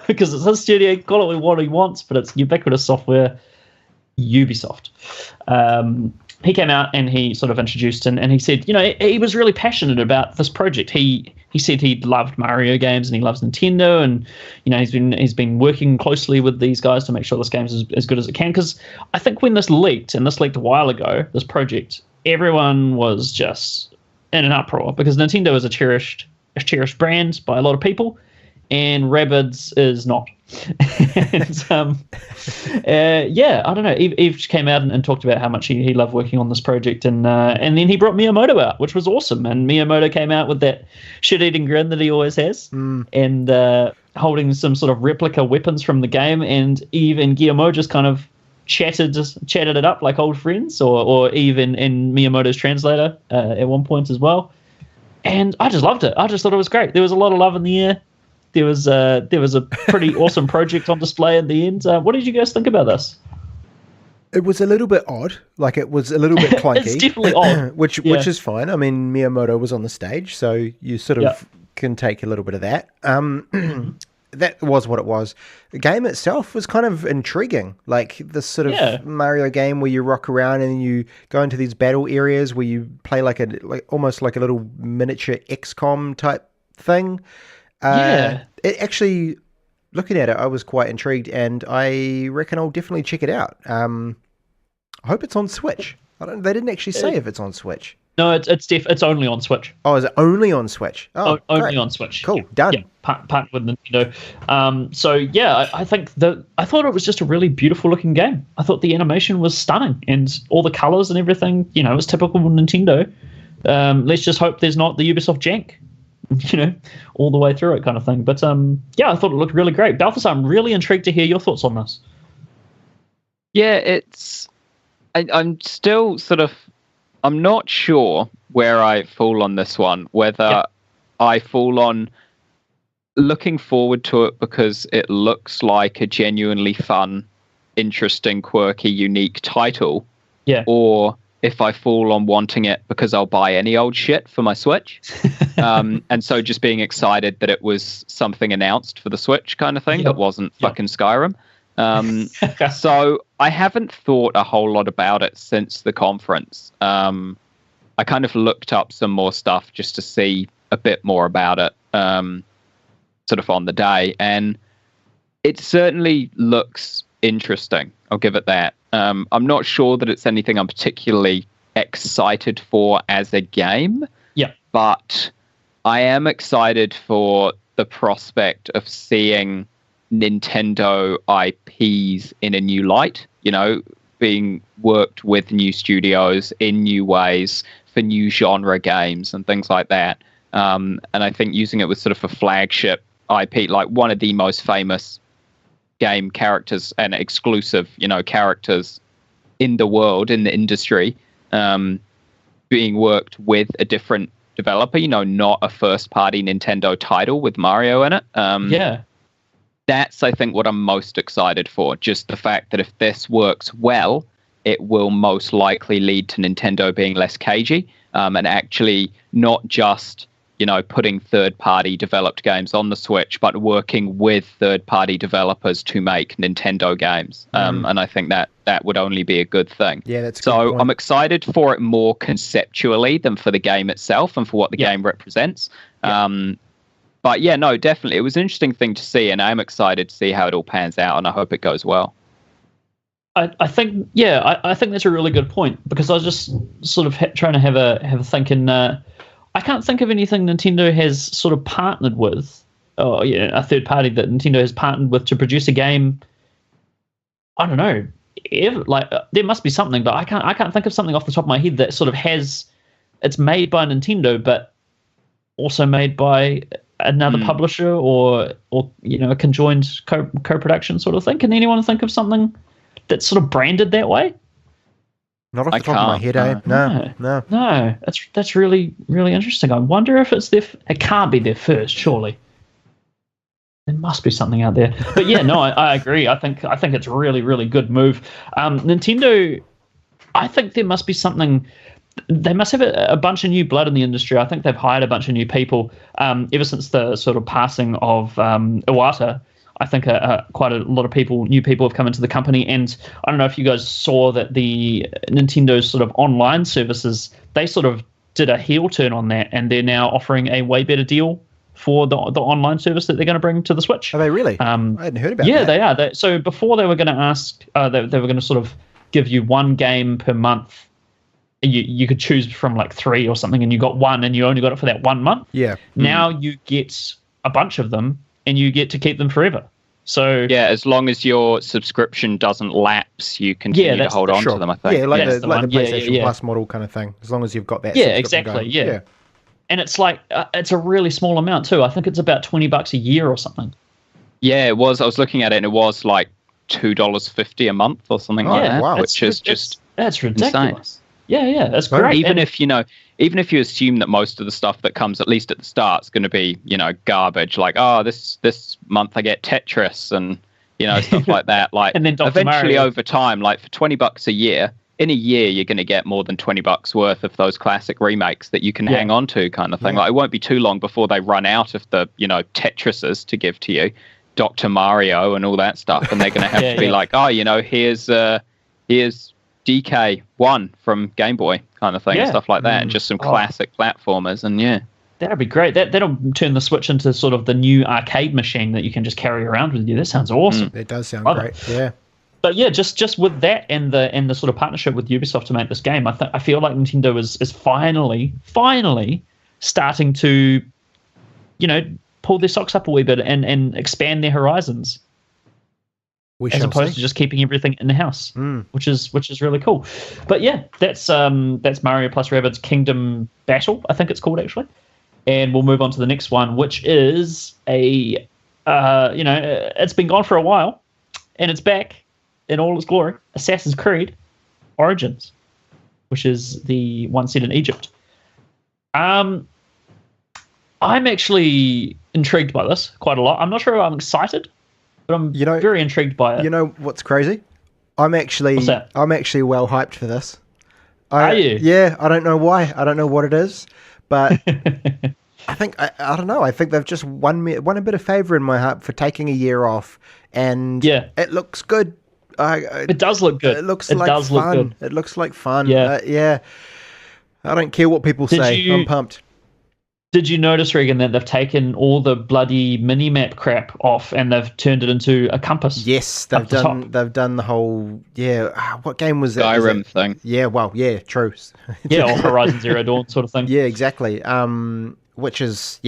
because it's his studio. Call it what he wants, but it's ubiquitous software. Ubisoft. He came out and he sort of introduced and he said, he was really passionate about this project. He said he loved Mario games and he loves Nintendo, and he's been working closely with these guys to make sure this game's as good as it can. Because I think when this leaked, and this leaked a while ago, this project, everyone was just in an uproar because Nintendo is a cherished brand by a lot of people, and Rabbids is not. And I don't know. Eve came out and talked about how much he loved working on this project, and then he brought Miyamoto out, which was awesome. And Miyamoto came out with that shit-eating grin that he always has, and holding some sort of replica weapons from the game. And Eve and Guillemot just kind of chatted it up like old friends, or Eve and Miyamoto's translator at one point as well. And I just loved it. I just thought it was great. There was a lot of love in the air. There was a pretty awesome project on display in the end. What did you guys think about this? It was a little bit odd. Like, it was a little bit clunky. It's definitely odd. which is fine. I mean, Miyamoto was on the stage, so you sort of can take a little bit of that. That was what it was. The game itself was kind of intriguing. Like, this sort of Mario game where you rock around and you go into these battle areas where you play almost like a little miniature XCOM type thing. It actually, looking at it, I was quite intrigued, and I reckon I'll definitely check it out. I hope it's on Switch. They didn't actually say if it's on Switch. No, it's only on Switch. Oh, is it only on Switch? Oh, only on Switch. Cool, done. Yeah, partnered with Nintendo. I think I thought it was just a really beautiful looking game. I thought the animation was stunning, and all the colors and everything. It was typical Nintendo. Let's just hope there's not the Ubisoft jank, all the way through it kind of thing. But I thought it looked really great. Balthazar, I'm really intrigued to hear your thoughts on this. Yeah, I'm still sort of, I'm not sure where I fall on this one, whether I fall on looking forward to it because it looks like a genuinely fun, interesting, quirky, unique title. Yeah. Or if I fall on wanting it because I'll buy any old shit for my Switch. And so just being excited that it was something announced for the Switch kind of thing that wasn't fucking Skyrim. So I haven't thought a whole lot about it since the conference. I kind of looked up some more stuff just to see a bit more about it, sort of on the day. And it certainly looks interesting. I'll give it that. I'm not sure that it's anything I'm particularly excited for as a game. Yeah. But I am excited for the prospect of seeing Nintendo IPs in a new light, being worked with new studios in new ways for new genre games and things like that. And I think using it with sort of a flagship IP, like one of the most famous game characters and exclusive, characters in the world, in the industry, being worked with a different developer, not a first-party Nintendo title with Mario in it. That's, I think, what I'm most excited for. Just the fact that if this works well, it will most likely lead to Nintendo being less cagey, and actually not just, putting third-party developed games on the Switch, but working with third-party developers to make Nintendo games. And I think that would only be a good thing. Yeah, that's so. A good point. I'm excited for it more conceptually than for the game itself and for what the game represents. But yeah, no, definitely. It was an interesting thing to see, and I'm excited to see how it all pans out, and I hope it goes well. I think that's a really good point, because I was just sort of trying to have a think, and I can't think of anything Nintendo has sort of partnered with, a third party that Nintendo has partnered with to produce a game. I don't know. There must be something, but I can't think of something off the top of my head that sort of it's made by Nintendo, but also made by another publisher or a conjoined co-production sort of thing. Can anyone think of something that's sort of branded that way? Not off the top of my head, eh? No. That's really, really interesting. I wonder if it's it can't be their first, surely. There must be something out there. But yeah, no, I agree. I think it's a really, really good move. Nintendo, I think there must be something. They must have a bunch of new blood in the industry. I think they've hired a bunch of new people ever since the sort of passing of Iwata. I think quite a lot of new people have come into the company. And I don't know if you guys saw that the Nintendo's sort of online services, they sort of did a heel turn on that, and they're now offering a way better deal for the online service that they're going to bring to the Switch. Are they really? I hadn't heard about that. Yeah, they are. So before they were going to ask, they were going to sort of give you one game per month. You could choose from like 3 or something, and you got one, and you only got it for that 1 month. Yeah. Now you get a bunch of them, and you get to keep them forever. So yeah, as long as your subscription doesn't lapse, you continue to hold on to them, I think. Yeah, like the PlayStation Plus model kind of thing. As long as you've got that. Yeah, exactly. Yeah. And it's like it's a really small amount too. I think it's about $20 a year or something. Yeah, it was. I was looking at it, and it was like $2.50 a month or something like that. Wow, which is just that's ridiculous. Insane. Yeah, that's great. Even if you assume that most of the stuff that comes, at least at the start, is going to be, garbage. Like, this month I get Tetris and stuff like that. Like, and then eventually Mario. Over time, like for $20 a year, in a year you're going to get more than $20 worth of those classic remakes that you can hang on to, kind of thing. Like, it won't be too long before they run out of the Tetrises to give to you, Dr. Mario and all that stuff, and they're going to have to be like, here's DK1 from Game Boy kind of thing and stuff like that, and just some classic platformers, and that'd be great. That'll turn the Switch into sort of the new arcade machine that you can just carry around with you. That sounds awesome. It does sound great. Yeah. But yeah, just with that and the sort of partnership with Ubisoft to make this game, I feel like Nintendo is finally starting to, pull their socks up a wee bit and expand their horizons. As opposed to just keeping everything in the house, which is really cool. But yeah, that's Mario plus Rabbids Kingdom Battle, I think it's called actually. And we'll move on to the next one, which is it's been gone for a while, and it's back in all its glory. Assassin's Creed Origins, which is the one set in Egypt. I'm actually intrigued by this quite a lot. I'm not sure if I'm excited, but I'm very intrigued by it. You know what's crazy? I'm actually well hyped for this. Are you? Yeah, I don't know why. I don't know what it is, but I think I don't know. I think they've just won a bit of favor in my heart for taking a year off, and it looks good. It does look good. It looks like fun. It looks like fun. Yeah. I don't care what people say. I'm pumped. Did you notice, Regan, that they've taken all the bloody mini-map crap off and they've turned it into a compass? Yes, they've done the whole what game was that? Skyrim thing. Yeah, well, yeah, true. Or Horizon Zero Dawn sort of thing. Yeah, exactly. Which is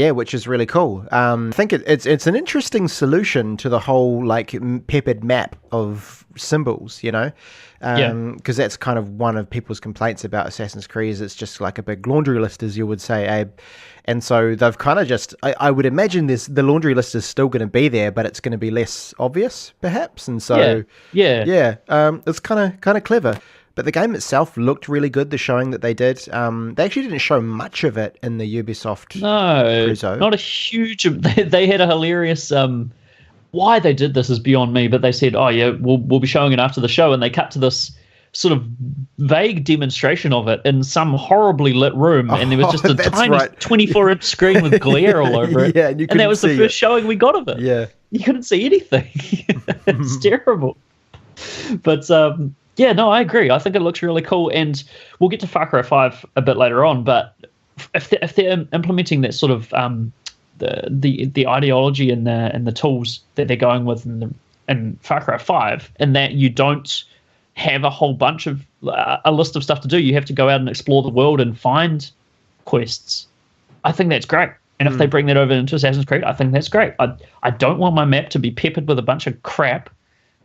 really cool. I think it's an interesting solution to the whole like peppered map of symbols, because that's kind of one of people's complaints about Assassin's Creed. Is it's just like a big laundry list, as you would say, Abe. And so they've kind of just, I would imagine the laundry list is still going to be there, but it's going to be less obvious, perhaps. And so, it's kind of clever. But the game itself looked really good, the showing that they did. They actually didn't show much of it in the Ubisoft Crusoe. Not a huge... They had a hilarious... why they did this is beyond me, but they said, we'll be showing it after the show, and they cut to this sort of vague demonstration of it in some horribly lit room, and there was just a tiny 24-inch screen with glare all over it. Yeah, and that was the first showing we got of it. Yeah. You couldn't see anything. It's terrible. But... I agree. I think it looks really cool, and we'll get to Far Cry 5 a bit later on. But if they're implementing that sort of the ideology and the tools that they're going with in Far Cry 5, and that you don't have a whole bunch of a list of stuff to do, you have to go out and explore the world and find quests. I think that's great. And if they bring that over into Assassin's Creed, I think that's great. I don't want my map to be peppered with a bunch of crap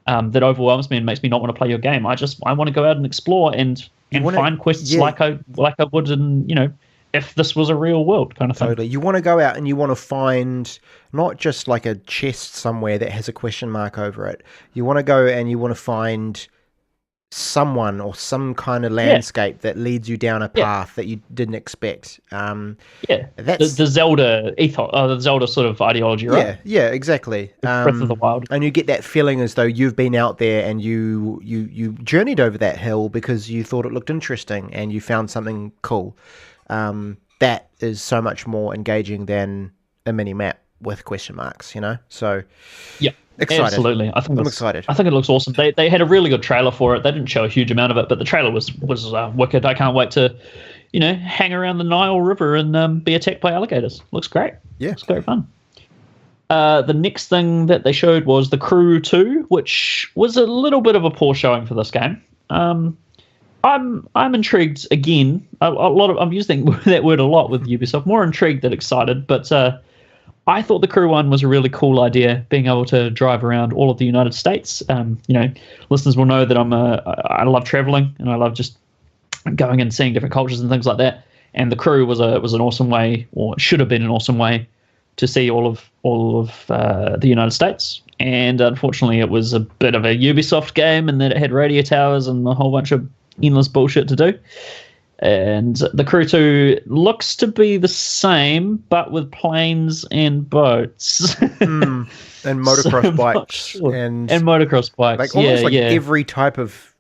that overwhelms me and makes me not want to play your game. I want to go out and explore and find quests like I would in, if this was a real world kind of thing. Totally. You want to go out and you want to find not just like a chest somewhere that has a question mark over it. You want to go and you want to find someone or some kind of landscape that leads you down a path that you didn't expect. That's the Zelda ethos, the Zelda sort of ideology, right? Yeah, exactly. Breath of the Wild, and you get that feeling as though you've been out there and you journeyed over that hill because you thought it looked interesting and you found something cool. That is so much more engaging than a mini map with question marks, So excited. Absolutely. I'm excited. I think it looks awesome. They had a really good trailer for it. They didn't show a huge amount of it, but the trailer was wicked. I can't wait to, hang around the Nile River and be attacked by alligators. Looks great. Yeah. It's great fun. The next thing that they showed was The Crew 2, which was a little bit of a poor showing for this game. I'm intrigued again. I'm using that word a lot with Ubisoft. More intrigued than excited, but I thought the Crew one was a really cool idea, being able to drive around all of the United States. Listeners will know that I love traveling and I love just going and seeing different cultures and things like that. And the Crew was an awesome way, or should have been an awesome way, to see all of the United States. And unfortunately, it was a bit of a Ubisoft game, and that it had radio towers and a whole bunch of endless bullshit to do. And the Crew 2 looks to be the same, but with planes and boats. And motocross bikes. Sure. And motocross bikes. Like almost every type of,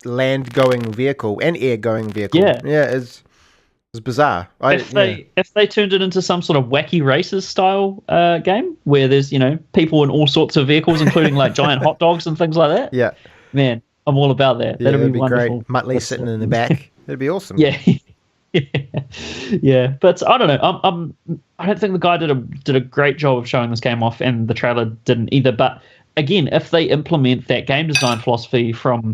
land-going vehicle and air-going vehicle. Yeah. Yeah, it's bizarre. If they turned it into some sort of wacky races style game, where there's, people in all sorts of vehicles, including like giant hot dogs and things like that. Yeah. Man, I'm all about that. Yeah, that'd be great. wonderful. Muttley sitting in the back. That'd be awesome. Yeah. Yeah. But I don't know. I don't think the guy did a great job of showing this game off, and the trailer didn't either. But again, if they implement that game design philosophy from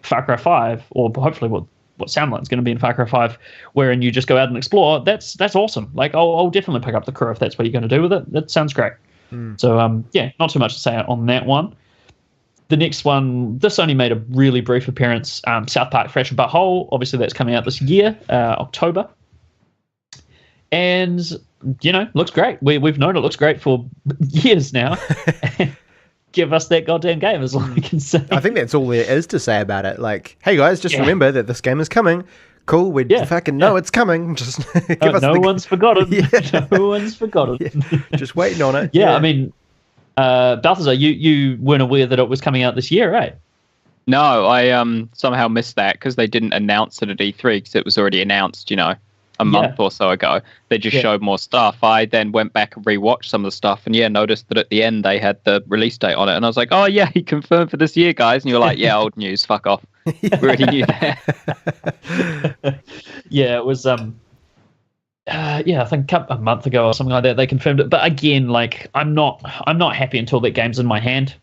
Far Cry 5, or hopefully what sound like it's going to be in Far Cry 5, wherein you just go out and explore, that's awesome. Like I'll definitely pick up the Crew if that's what you're going to do with it. That sounds great. So not too much to say on that one. The next one, this only made a really brief appearance. South Park Fresh and Butthole, obviously that's coming out this year, October. And, looks great. We've known it looks great for years now. Give us that goddamn game is all I can say. I think that's all there is to say about it. Like, hey guys, just remember that this game is coming. cool. We fucking know it's coming. Just give us one's forgotten. No one's forgotten. Just waiting on it. I mean, Balthazar, you weren't aware that it was coming out this year, right? No, I somehow missed that because they didn't announce it at E3 because it was already announced, a month or so ago. They just showed more stuff. I then went back and rewatched some of the stuff and noticed that at the end they had the release date on it. And I was like, oh yeah, he confirmed for this year, guys. And you're like, yeah, old news, fuck off. We already knew that. It was I think a month ago or something like that they confirmed it. But again, like I'm not happy until that game's in my hand.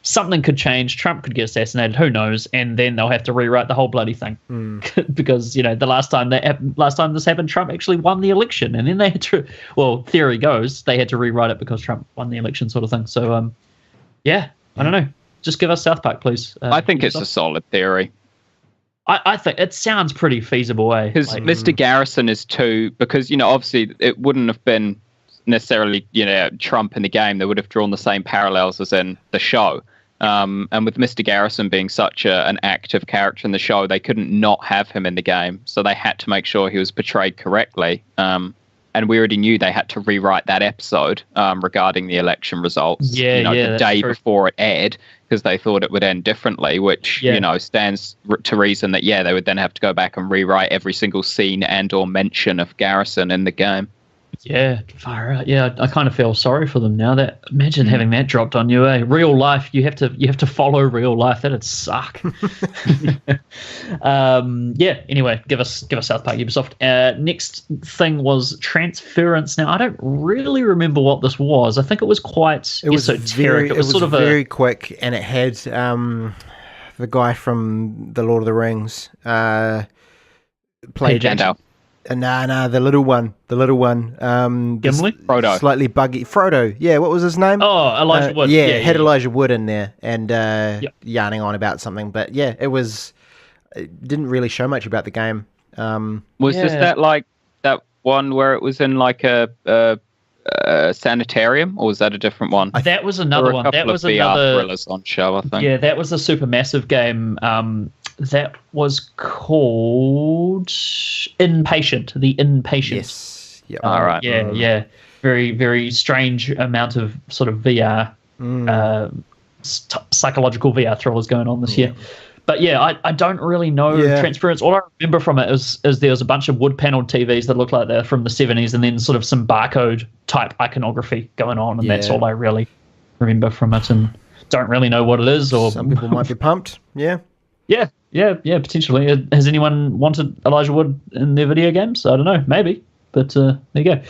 Something could change. Trump could get assassinated. Who knows? And then they'll have to rewrite the whole bloody thing because the last time this happened, Trump actually won the election, and then they had to. Well, theory goes they had to rewrite it because Trump won the election, sort of thing. So, I don't know. Just give us South Park, please. I think it's a solid theory. I think it sounds pretty feasible, Because Mr. Garrison is too. Because obviously it wouldn't have been necessarily Trump in the game. They would have drawn the same parallels as in the show. And with Mr. Garrison being such an active character in the show, they couldn't not have him in the game. So they had to make sure he was portrayed correctly. And we already knew they had to rewrite that episode regarding the election results. The day before it aired, because they thought it would end differently, which stands to reason that they would then have to go back and rewrite every single scene and or mention of Garrison in the game. Yeah, far out. Yeah, I kind of feel sorry for them now. That imagine having that dropped on you. Real life, you have to follow real life. That'd suck. Anyway, give us South Park Ubisoft. Next thing was Transference. Now I don't really remember what this was. I think it was quite esoteric. It was sort of very quick, and it had the guy from the Lord of the Rings played Gandalf. Nah, the little one. Gimli? Frodo. Slightly buggy. Frodo, yeah, what was his name? Oh, Elijah Wood. Had Elijah Wood in there and yarning on about something. But it didn't really show much about the game. Was this that one where it was in like a sanitarium, or was that a different one? That was another one. That was VR thrillers on show, I think. Yeah, that was a Supermassive game. That was called Inpatient. The Inpatient. Yes. Yeah. All right. Yeah. Very, very strange amount of sort of VR, psychological VR thrillers going on this year. But I don't really know Transference. All I remember from it is there was a bunch of wood-paneled TVs that looked like they're from the 70s, and then sort of some barcode type iconography going on, and that's all I really remember from it, and don't really know what it is. Or some people might be pumped. Yeah, potentially. Has anyone wanted Elijah Wood in their video games? I don't know, maybe. But there you go.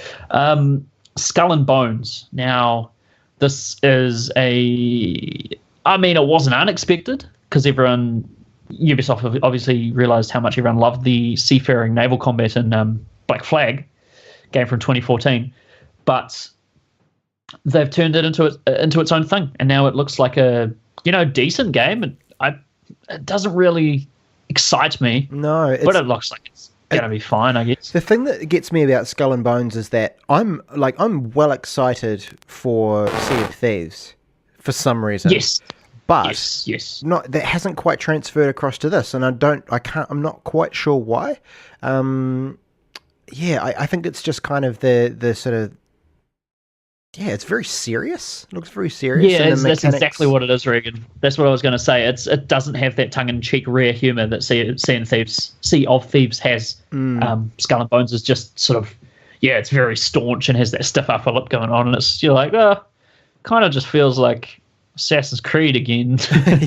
Skull and Bones. Now, this is it wasn't unexpected, because Ubisoft obviously realized how much everyone loved the seafaring naval combat in Black Flag, game from 2014. But they've turned it into its own thing, and now it looks like a decent game. It doesn't really excite me. No, but it looks like it's gonna be fine, I guess. The thing that gets me about Skull and Bones is that I'm well excited for Sea of Thieves for some reason. Yes. But yes. That hasn't quite transferred across to this, and I'm not quite sure why. I think it's just kind of the sort of it's very serious. It looks very serious. Yeah, that's exactly what it is, Regan. That's what I was going to say. It doesn't have that tongue-in-cheek rare humour that Sea of Thieves has. Skull and Bones is just sort of it's very staunch and has that stiff upper lip going on, and it's kind of just feels like Assassin's Creed again.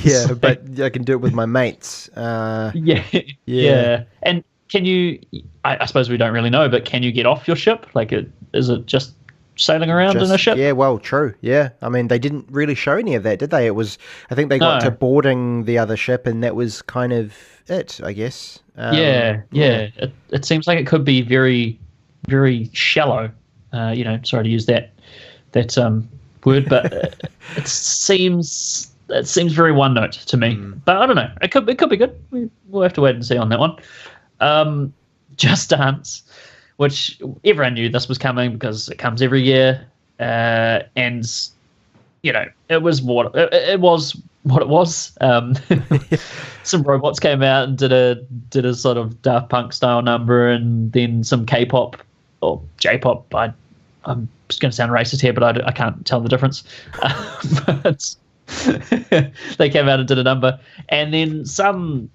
Yeah, but I can do it with my mates. Yeah. And can you? I suppose we don't really know, but can you get off your ship? Like, is it just sailing around in a ship? Yeah, well, true. Yeah, I mean, they didn't really show any of that, did they? I think they got to boarding the other ship, and that was kind of it, I guess. It seems like it could be very, very shallow. Sorry to use that word, but it seems very one note to me. But I don't know. It could be good. We'll have to wait and see on that one. Just Dance, which everyone knew this was coming because it comes every year, and it was what it was. Some robots came out and did a sort of Daft Punk style number, and then some K-pop or J-pop. I'm just going to sound racist here, but I can't tell the difference. But they came out and did a number, and then some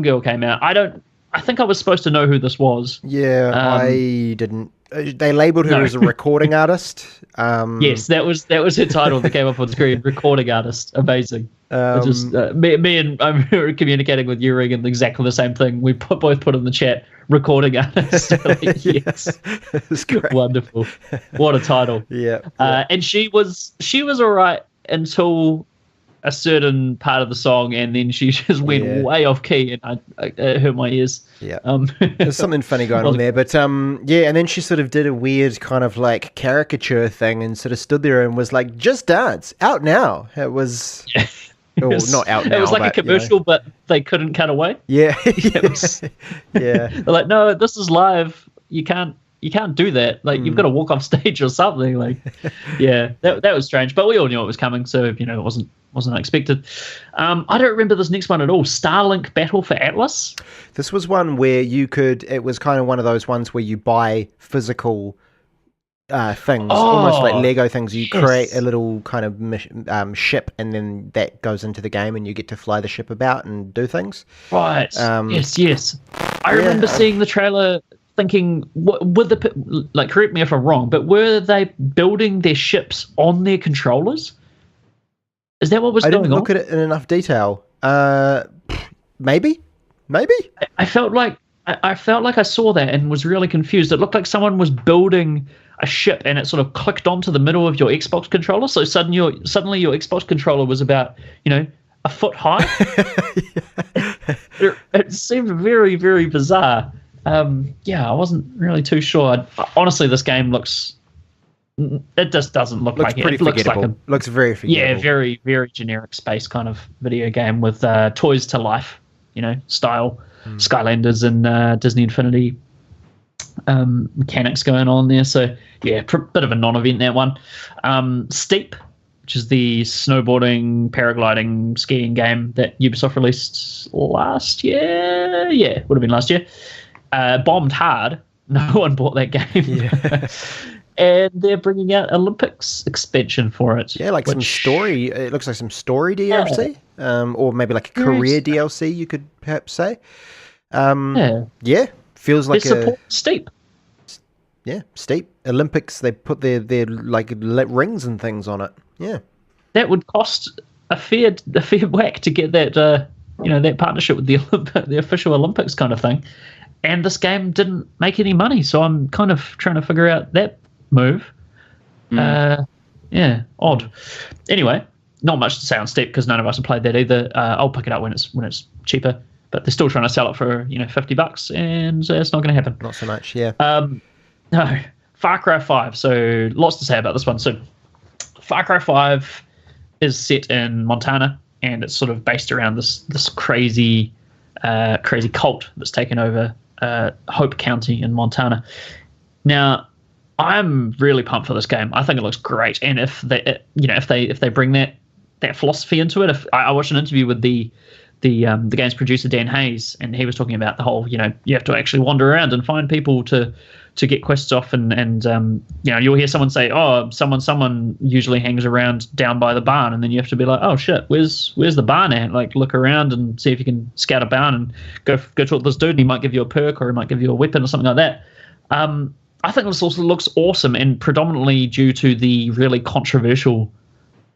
girl came out. I think I was supposed to know who this was. Yeah, I didn't. They labelled her as a recording artist. Yes, that was her title that came up on the screen. Recording artist, amazing. Me and I'm communicating with Yuring and exactly the same thing. We both put in the chat. Recording artist. Yes, it's great. Wonderful. What a title. Yeah. And she was all right until a certain part of the song, and then she just went way off key, and it hurt my ears. Yeah, there's something funny going on there, but and then she sort of did a weird kind of like caricature thing, and sort of stood there and was like, "Just Dance, out now." It was, not out now. It was like a commercial, but they couldn't cut away. Yeah, They're like, "No, this is live. You can't do that. Like, you've got to walk off stage or something." Like, that was strange, but we all knew it was coming, so it wasn't unexpected. I don't remember this next one at all. Starlink Battle for Atlas. This was one where it was kind of one of those ones where you buy physical things, almost like Lego things. You create a little kind of ship, and then that goes into the game, and you get to fly the ship about and do things. Right. Yes. I remember seeing the trailer, thinking, correct me if I'm wrong, but were they building their ships on their controllers? Is that what was going on? I didn't look at it in enough detail. Maybe. I felt like I saw that and was really confused. It looked like someone was building a ship, and it sort of clicked onto the middle of your Xbox controller. So suddenly your Xbox controller was about a foot high. It seemed very, very bizarre. I wasn't really too sure. Honestly, this game it just doesn't look like it. It looks like looks very forgettable. Yeah, very, very generic space kind of video game with toys to life, style Skylanders and Disney Infinity mechanics going on there. So yeah, bit of a non-event, that one. Steep, which is the snowboarding, paragliding, skiing game that Ubisoft released last year. Yeah, would have been last year. Bombed hard. No one bought that game. Yeah. And they're bringing out Olympics expansion for it. Yeah, like some story. It looks like some story DLC, or maybe like a career DLC. You could perhaps say. Feels like Steep. Yeah, Steep Olympics. They put their like rings and things on it. Yeah, that would cost a fair whack to get that. That partnership with the official Olympics kind of thing. And this game didn't make any money, so I'm kind of trying to figure out that move. Odd. Anyway, not much to say on Steep because none of us have played that either. I'll pick it up when it's cheaper, but they're still trying to sell it for $50, and it's not going to happen. Not so much, yeah. No, Far Cry 5. So lots to say about this one. So Far Cry 5 is set in Montana, and it's sort of based around this crazy cult that's taken over Hope County in Montana. Now, I'm really pumped for this game. I think it looks great, and if they bring that philosophy into it, I watched an interview with the game's producer Dan Hayes, and he was talking about the whole you have to actually wander around and find people to get quests off, and you'll hear someone say, oh, someone usually hangs around down by the barn, and then you have to be like, oh shit, where's the barn at? Like, look around and see if you can scout a barn and go talk to this dude, and he might give you a perk or he might give you a weapon or something like that. I think this also looks awesome, and predominantly due to the really controversial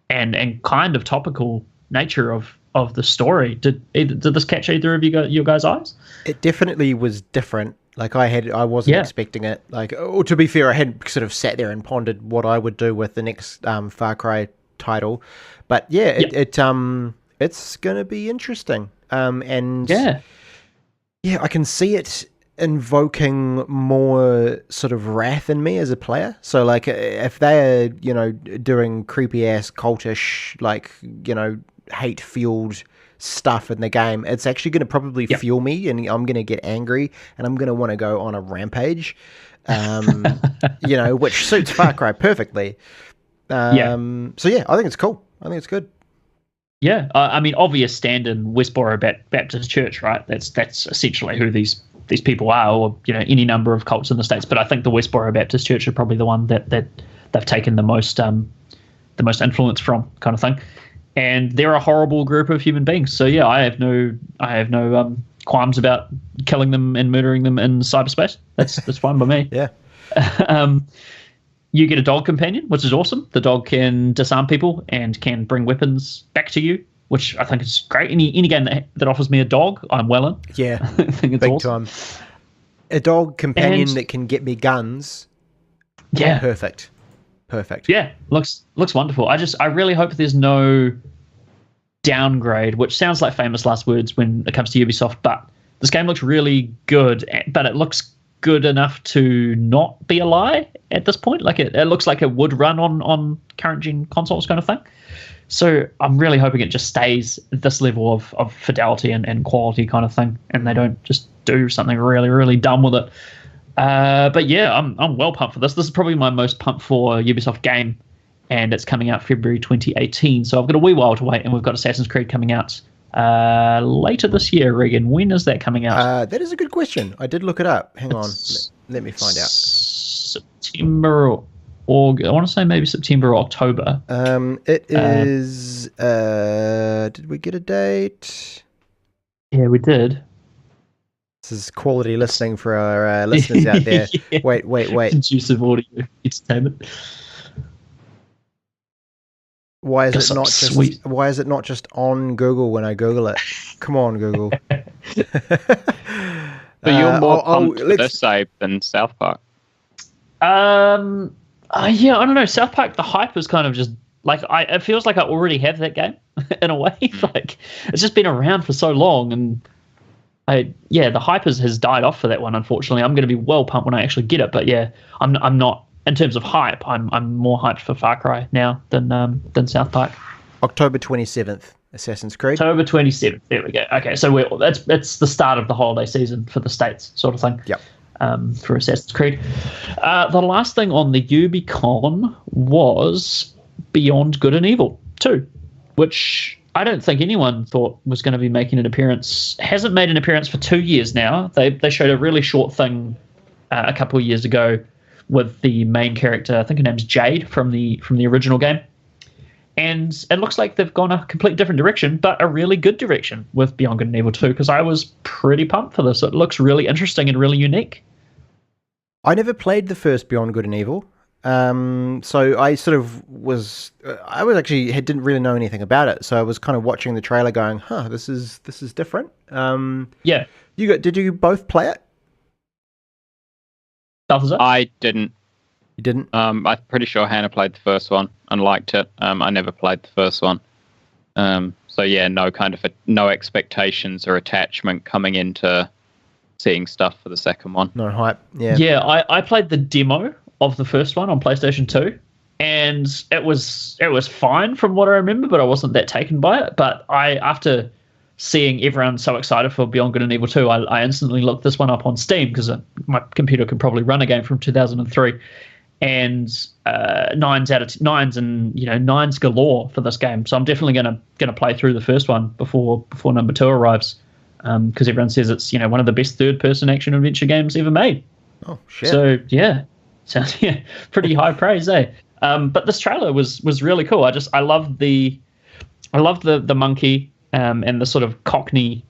and kind of topical nature of the story. Did this catch either of your guys' eyes? It definitely was different. Like I wasn't expecting it. Like, to be fair, I had sort of sat there and pondered what I would do with the next Far Cry title, but it's going to be interesting. I can see it invoking more sort of wrath in me as a player. So like if they're doing creepy ass cultish hate fueled stuff in the game, it's actually going to probably fuel me, and I'm going to get angry, and I'm going to want to go on a rampage, which suits Far Cry perfectly. So yeah, I think it's cool. I think it's good. Yeah, I mean, obvious stand in Westboro Baptist Church, right? That's essentially who these people are, or any number of cults in the States. But I think the Westboro Baptist Church are probably the one that they've taken the most influence from, kind of thing. And they're a horrible group of human beings. So yeah, I have no qualms about killing them and murdering them in cyberspace. That's fine by me. Yeah. You get a dog companion, which is awesome. The dog can disarm people and can bring weapons back to you, which I think is great. Any game that offers me a dog, I'm well in. Yeah, I think it's big awesome. time. A dog companion that can get me guns. Yeah, perfect. Yeah, looks wonderful. I really hope there's no downgrade, which sounds like famous last words when it comes to Ubisoft, but this game looks really good, but it looks good enough to not be a lie at this point. Like it looks like it would run on current gen consoles, kind of thing. So I'm really hoping it just stays at this level of fidelity and quality, kind of thing, and they don't just do something really, really dumb with it. But yeah, I'm well pumped for this. This is probably my most pumped for Ubisoft game, and it's coming out February 2018. So I've got a wee while to wait, and we've got Assassin's Creed coming out later this year. Regan, when is that coming out? That is a good question. I did look it up. Hang on, let me find out. September or I want to say maybe September or October. It is. Did we get a date? Yeah, we did. This is quality listening for our listeners out there. Yeah. Wait. Conducive audio entertainment. Why is it not just on Google when I Google it? Come on, Google. So you're more pumped for this save than South Park? Yeah, I don't know. South Park, the hype is kind of just like it feels like I already have that game in a way. Like it's just been around for so long, and the hype has died off for that one. Unfortunately, I'm going to be well pumped when I actually get it. But yeah, I'm not. In terms of hype, I'm more hyped for Far Cry now than South Park. October 27th, Assassin's Creed. October 27th. There we go. Okay, so it's the start of the holiday season for the States, sort of thing. Yep. For Assassin's Creed. The last thing on the UbiCon was Beyond Good and Evil 2, which I don't think anyone thought was going to be making an appearance. Hasn't made an appearance for 2 years now. They showed a really short thing a couple of years ago with the main character. I think her name's Jade from the original game. And it looks like they've gone a complete different direction, but a really good direction with Beyond Good and Evil 2, because I was pretty pumped for this. It looks really interesting and really unique. I never played the first Beyond Good and Evil. So I sort of was actually didn't really know anything about it. So I was kind of watching the trailer going, this is different. Yeah. Did you both play it? I didn't. You didn't? I'm pretty sure Hannah played the first one and liked it. I never played the first one. So yeah, no expectations or attachment coming into seeing stuff for the second one. No hype. Yeah. Yeah, I played the demo of the first one on PlayStation 2, and it was fine from what I remember, but I wasn't that taken by it. But after seeing everyone so excited for Beyond Good and Evil 2, I instantly looked this one up on Steam, because my computer could probably run a game from 2003, and nines and nines galore for this game. So I'm definitely gonna play through the first one before number 2 arrives, because everyone says it's one of the best third-person action adventure games ever made. Oh shit! So yeah, sounds pretty high praise, eh? But this trailer was really cool. I loved the monkey. And the sort of Cockney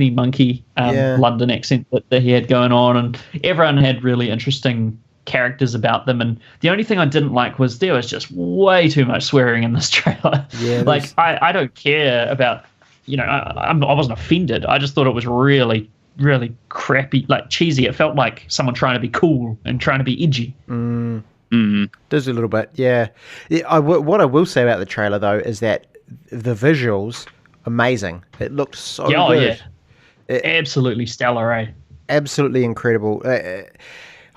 monkey London accent that he had going on, and everyone had really interesting characters about them. And the only thing I didn't like was there was just way too much swearing in this trailer. Yeah, like I don't care about I wasn't offended. I just thought it was really, really crappy, like cheesy. It felt like someone trying to be cool and trying to be edgy. Does a little bit, yeah. What I will say about the trailer though is that the visuals. Amazing. It looked so good. Yeah. Absolutely stellar, eh? Absolutely incredible. I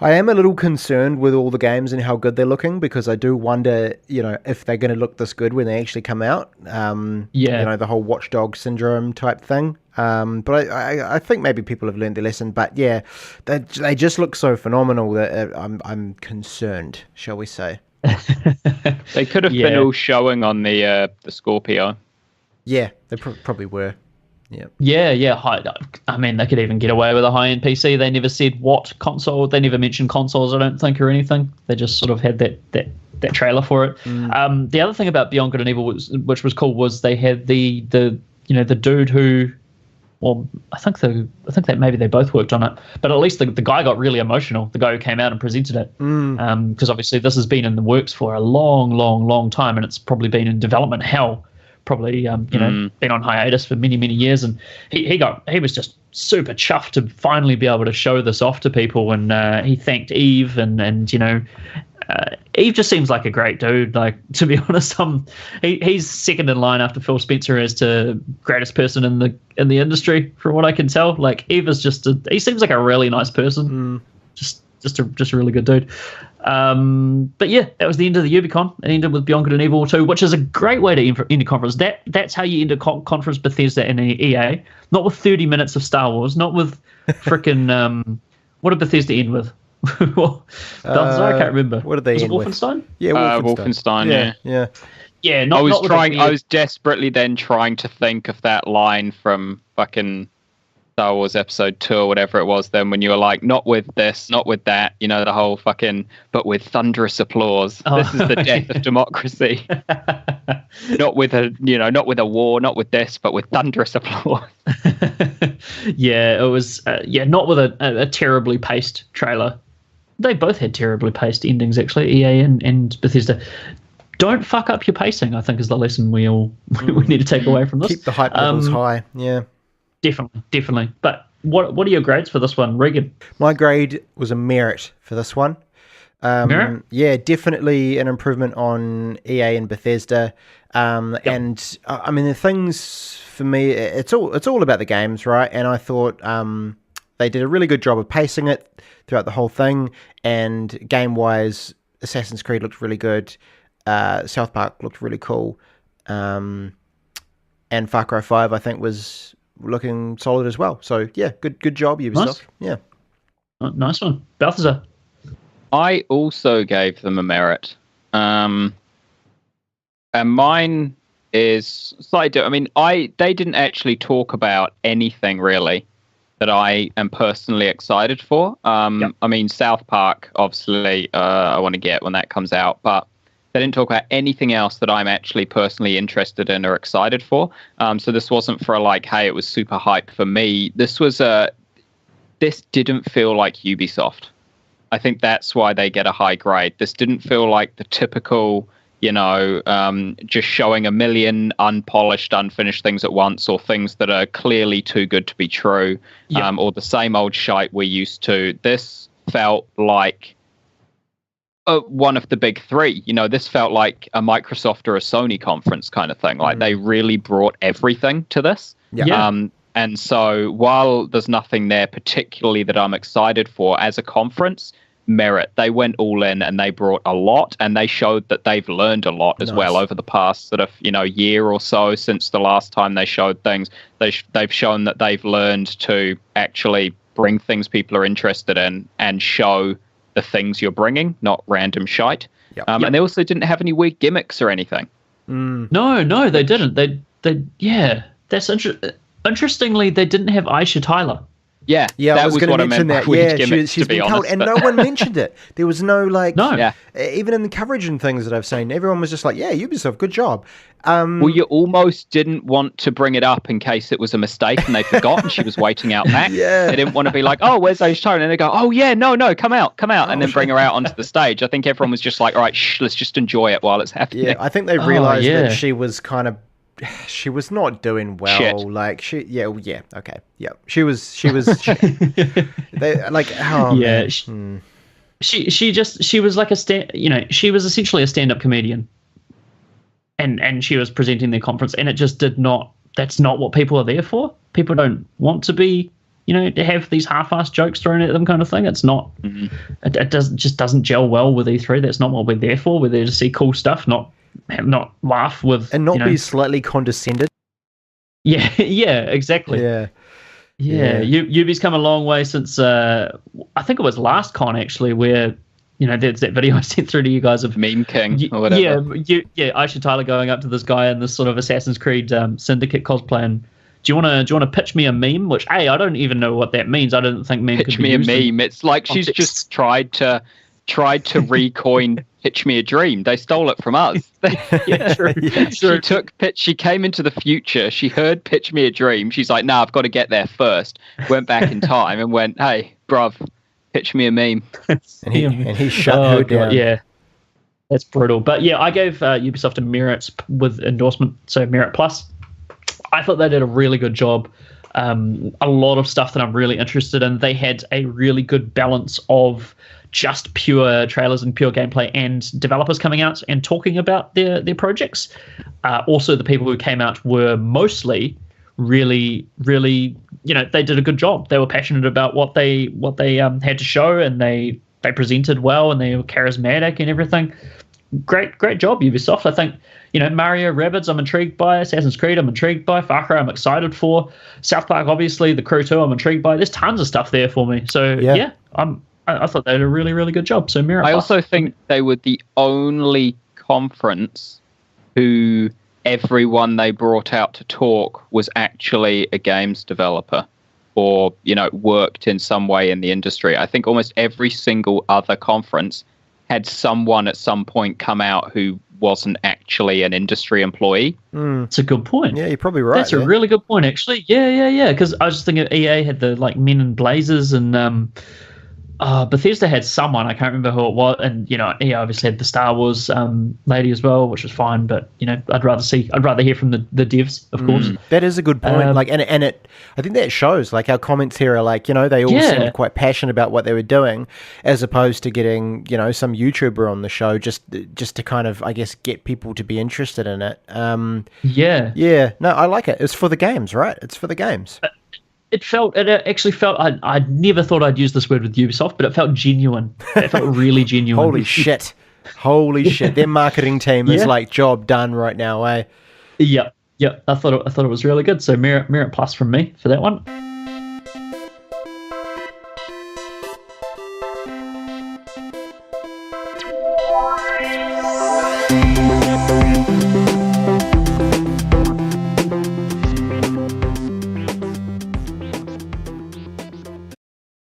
am a little concerned with all the games and how good they're looking, because I do wonder, if they're going to look this good when they actually come out. The whole watchdog syndrome type thing. But I think maybe people have learned their lesson. But yeah, they just look so phenomenal that I'm concerned, shall we say. They could have been all showing on the Scorpio. Yeah, they probably were. Yeah. Yeah. I mean, they could even get away with a high-end PC. They never said what console. They never mentioned consoles, I don't think, or anything. They just sort of had that trailer for it. The other thing about Beyond Good and Evil, which was cool, was they had the dude who, well, I think that maybe they both worked on it, but at least the guy got really emotional. The guy who came out and presented it, because obviously this has been in the works for a long time, and it's probably been in development hell. Probably been on hiatus for many years, and he was just super chuffed to finally be able to show this off to people, and he thanked Eve, and Eve just seems like a great dude. Like, to be honest, he's second in line after Phil Spencer as to greatest person in the industry, from what I can tell. Like, Eve is he seems like a really nice person, just a really good dude. But yeah, that was the end of the UbiCon. It ended with Beyond Good and Evil 2, which is a great way to end a conference. That's how you end a conference, Bethesda and EA. Not with 30 minutes of Star Wars, not with frickin' what did Bethesda end with? Balthazar, I can't remember. What did they end Wolfenstein? With? Yeah, Wolfenstein. Yeah. Yeah, I was desperately then trying to think of that line from fucking Star Wars Episode 2 or whatever it was then, when you were like, not with this, not with that, the whole fucking, but with thunderous applause. This is the death of democracy. Not with a war, not with this, but with thunderous applause. Yeah, it was, not with a terribly paced trailer. They both had terribly paced endings, actually, EA and Bethesda. Don't fuck up your pacing, I think, is the lesson we need to take away from this. Keep the hype levels high, yeah. Definitely. But what are your grades for this one, Regan? My grade was a merit for this one. Merit? Yeah, definitely an improvement on EA and Bethesda. And I mean, the things for me, it's all about the games, right? And I thought they did a really good job of pacing it throughout the whole thing. And game-wise, Assassin's Creed looked really good. South Park looked really cool. And Far Cry 5, I think, was looking solid as well. So yeah, good job, Ubisoft. Nice. Yeah. Nice one. Balthazar? I also gave them a merit. And mine is slightly different. I mean, they didn't actually talk about anything really that I am personally excited for. I mean, South Park, obviously, I want to get when that comes out, but they didn't talk about anything else that I'm actually personally interested in or excited for. So this wasn't for like, hey, it was super hype for me. This didn't feel like Ubisoft. I think that's why they get a high grade. This didn't feel like the typical, just showing a million unpolished, unfinished things at once, or things that are clearly too good to be true, or the same old shite we're used to. This felt like one of the big three. This felt like a Microsoft or a Sony conference kind of thing. Like they really brought everything to this. And so while there's nothing there particularly that I'm excited for as a conference, merit. They went all in and they brought a lot, and they showed that they've learned a lot as well over the past sort of year or so since the last time they showed things. They've shown that they've learned to actually bring things people are interested in and show the things you're bringing, not random shite. And they also didn't have any weird gimmicks or anything. No, they didn't. That's interestingly, they didn't have Aisha Tyler. Yeah, I was going to mention that. Yeah, she's been told, and no one mentioned it. There was no even in the coverage and things that I've seen, everyone was just like, "Yeah, Ubisoft, good job." Well, you almost didn't want to bring it up in case it was a mistake and they forgot and she was waiting out back. They didn't want to be like, "Oh, where's Aisha Tyler?" And they go, "Oh yeah, no, come out," and then bring her out onto the stage. I think everyone was just like, "All right, let's just enjoy it while it's happening." Yeah, I think they realized that she was she was not doing well. Shit. Like she was. She was like she was essentially a stand-up comedian, and she was presenting their conference, and it just did not. That's not what people are there for. People don't want to be, to have these half-assed jokes thrown at them, kind of thing. It's not. It doesn't gel well with E3. That's not what we're there for. We're there to see cool stuff, not laugh with, and not be slightly condescended. Yeah, exactly. Yeah. Ubi's come a long way since I think it was last con actually, where There's that video I sent through to you guys of Meme King or whatever. Aisha Tyler going up to this guy in this sort of Assassin's Creed Syndicate cosplay, and do you want to pitch me a meme? Which I don't even know what that means. I don't think meme pitch could be me a used meme. It's like she's just tried to recoin pitch me a dream. They stole it from us. True. She came into the future, she heard pitch me a dream, she's like, I've got to get there first, went back in time and went, hey bruv, pitch me a meme. and he shut her down. Yeah, that's brutal. But yeah, I gave Ubisoft a Merit with endorsement, so Merit Plus. I thought they did a really good job. A lot of stuff that I'm really interested in. They had a really good balance of just pure trailers and pure gameplay and developers coming out and talking about their projects. Also, the people who came out were mostly really, really, they did a good job. They were passionate about what they had to show, and they presented well, and they were charismatic and everything. Great job, Ubisoft. I think, Mario Rabbids I'm intrigued by, Assassin's Creed I'm intrigued by, Far Cry I'm excited for, South Park obviously, The Crew 2 I'm intrigued by. There's tons of stuff there for me. So yeah I thought they did a really, really good job. So Merit. I also think they were the only conference who everyone they brought out to talk was actually a games developer or, worked in some way in the industry. I think almost every single other conference had someone at some point come out who wasn't actually an industry employee. It's a good point. Yeah, you're probably right. That's a really good point, actually. Yeah. Because I was just thinking EA had the Men in Blazers, and Bethesda had someone, I can't remember who it was, and EA obviously had the Star Wars lady as well, which was fine. But I'd rather hear from the devs, of course. That is a good point. I think that shows. Like, our comments here are like, they all seemed quite passionate about what they were doing, as opposed to getting some YouTuber on the show just to kind of, I guess, get people to be interested in it. Yeah. No, I like it. It's for the games, right? It's for the games. It actually felt, I never thought I'd use this word with Ubisoft, but it felt genuine. It felt really genuine. Holy shit. Their marketing team is like job done right now, eh? Yeah. I thought it was really good. So Merit Plus from me for that one.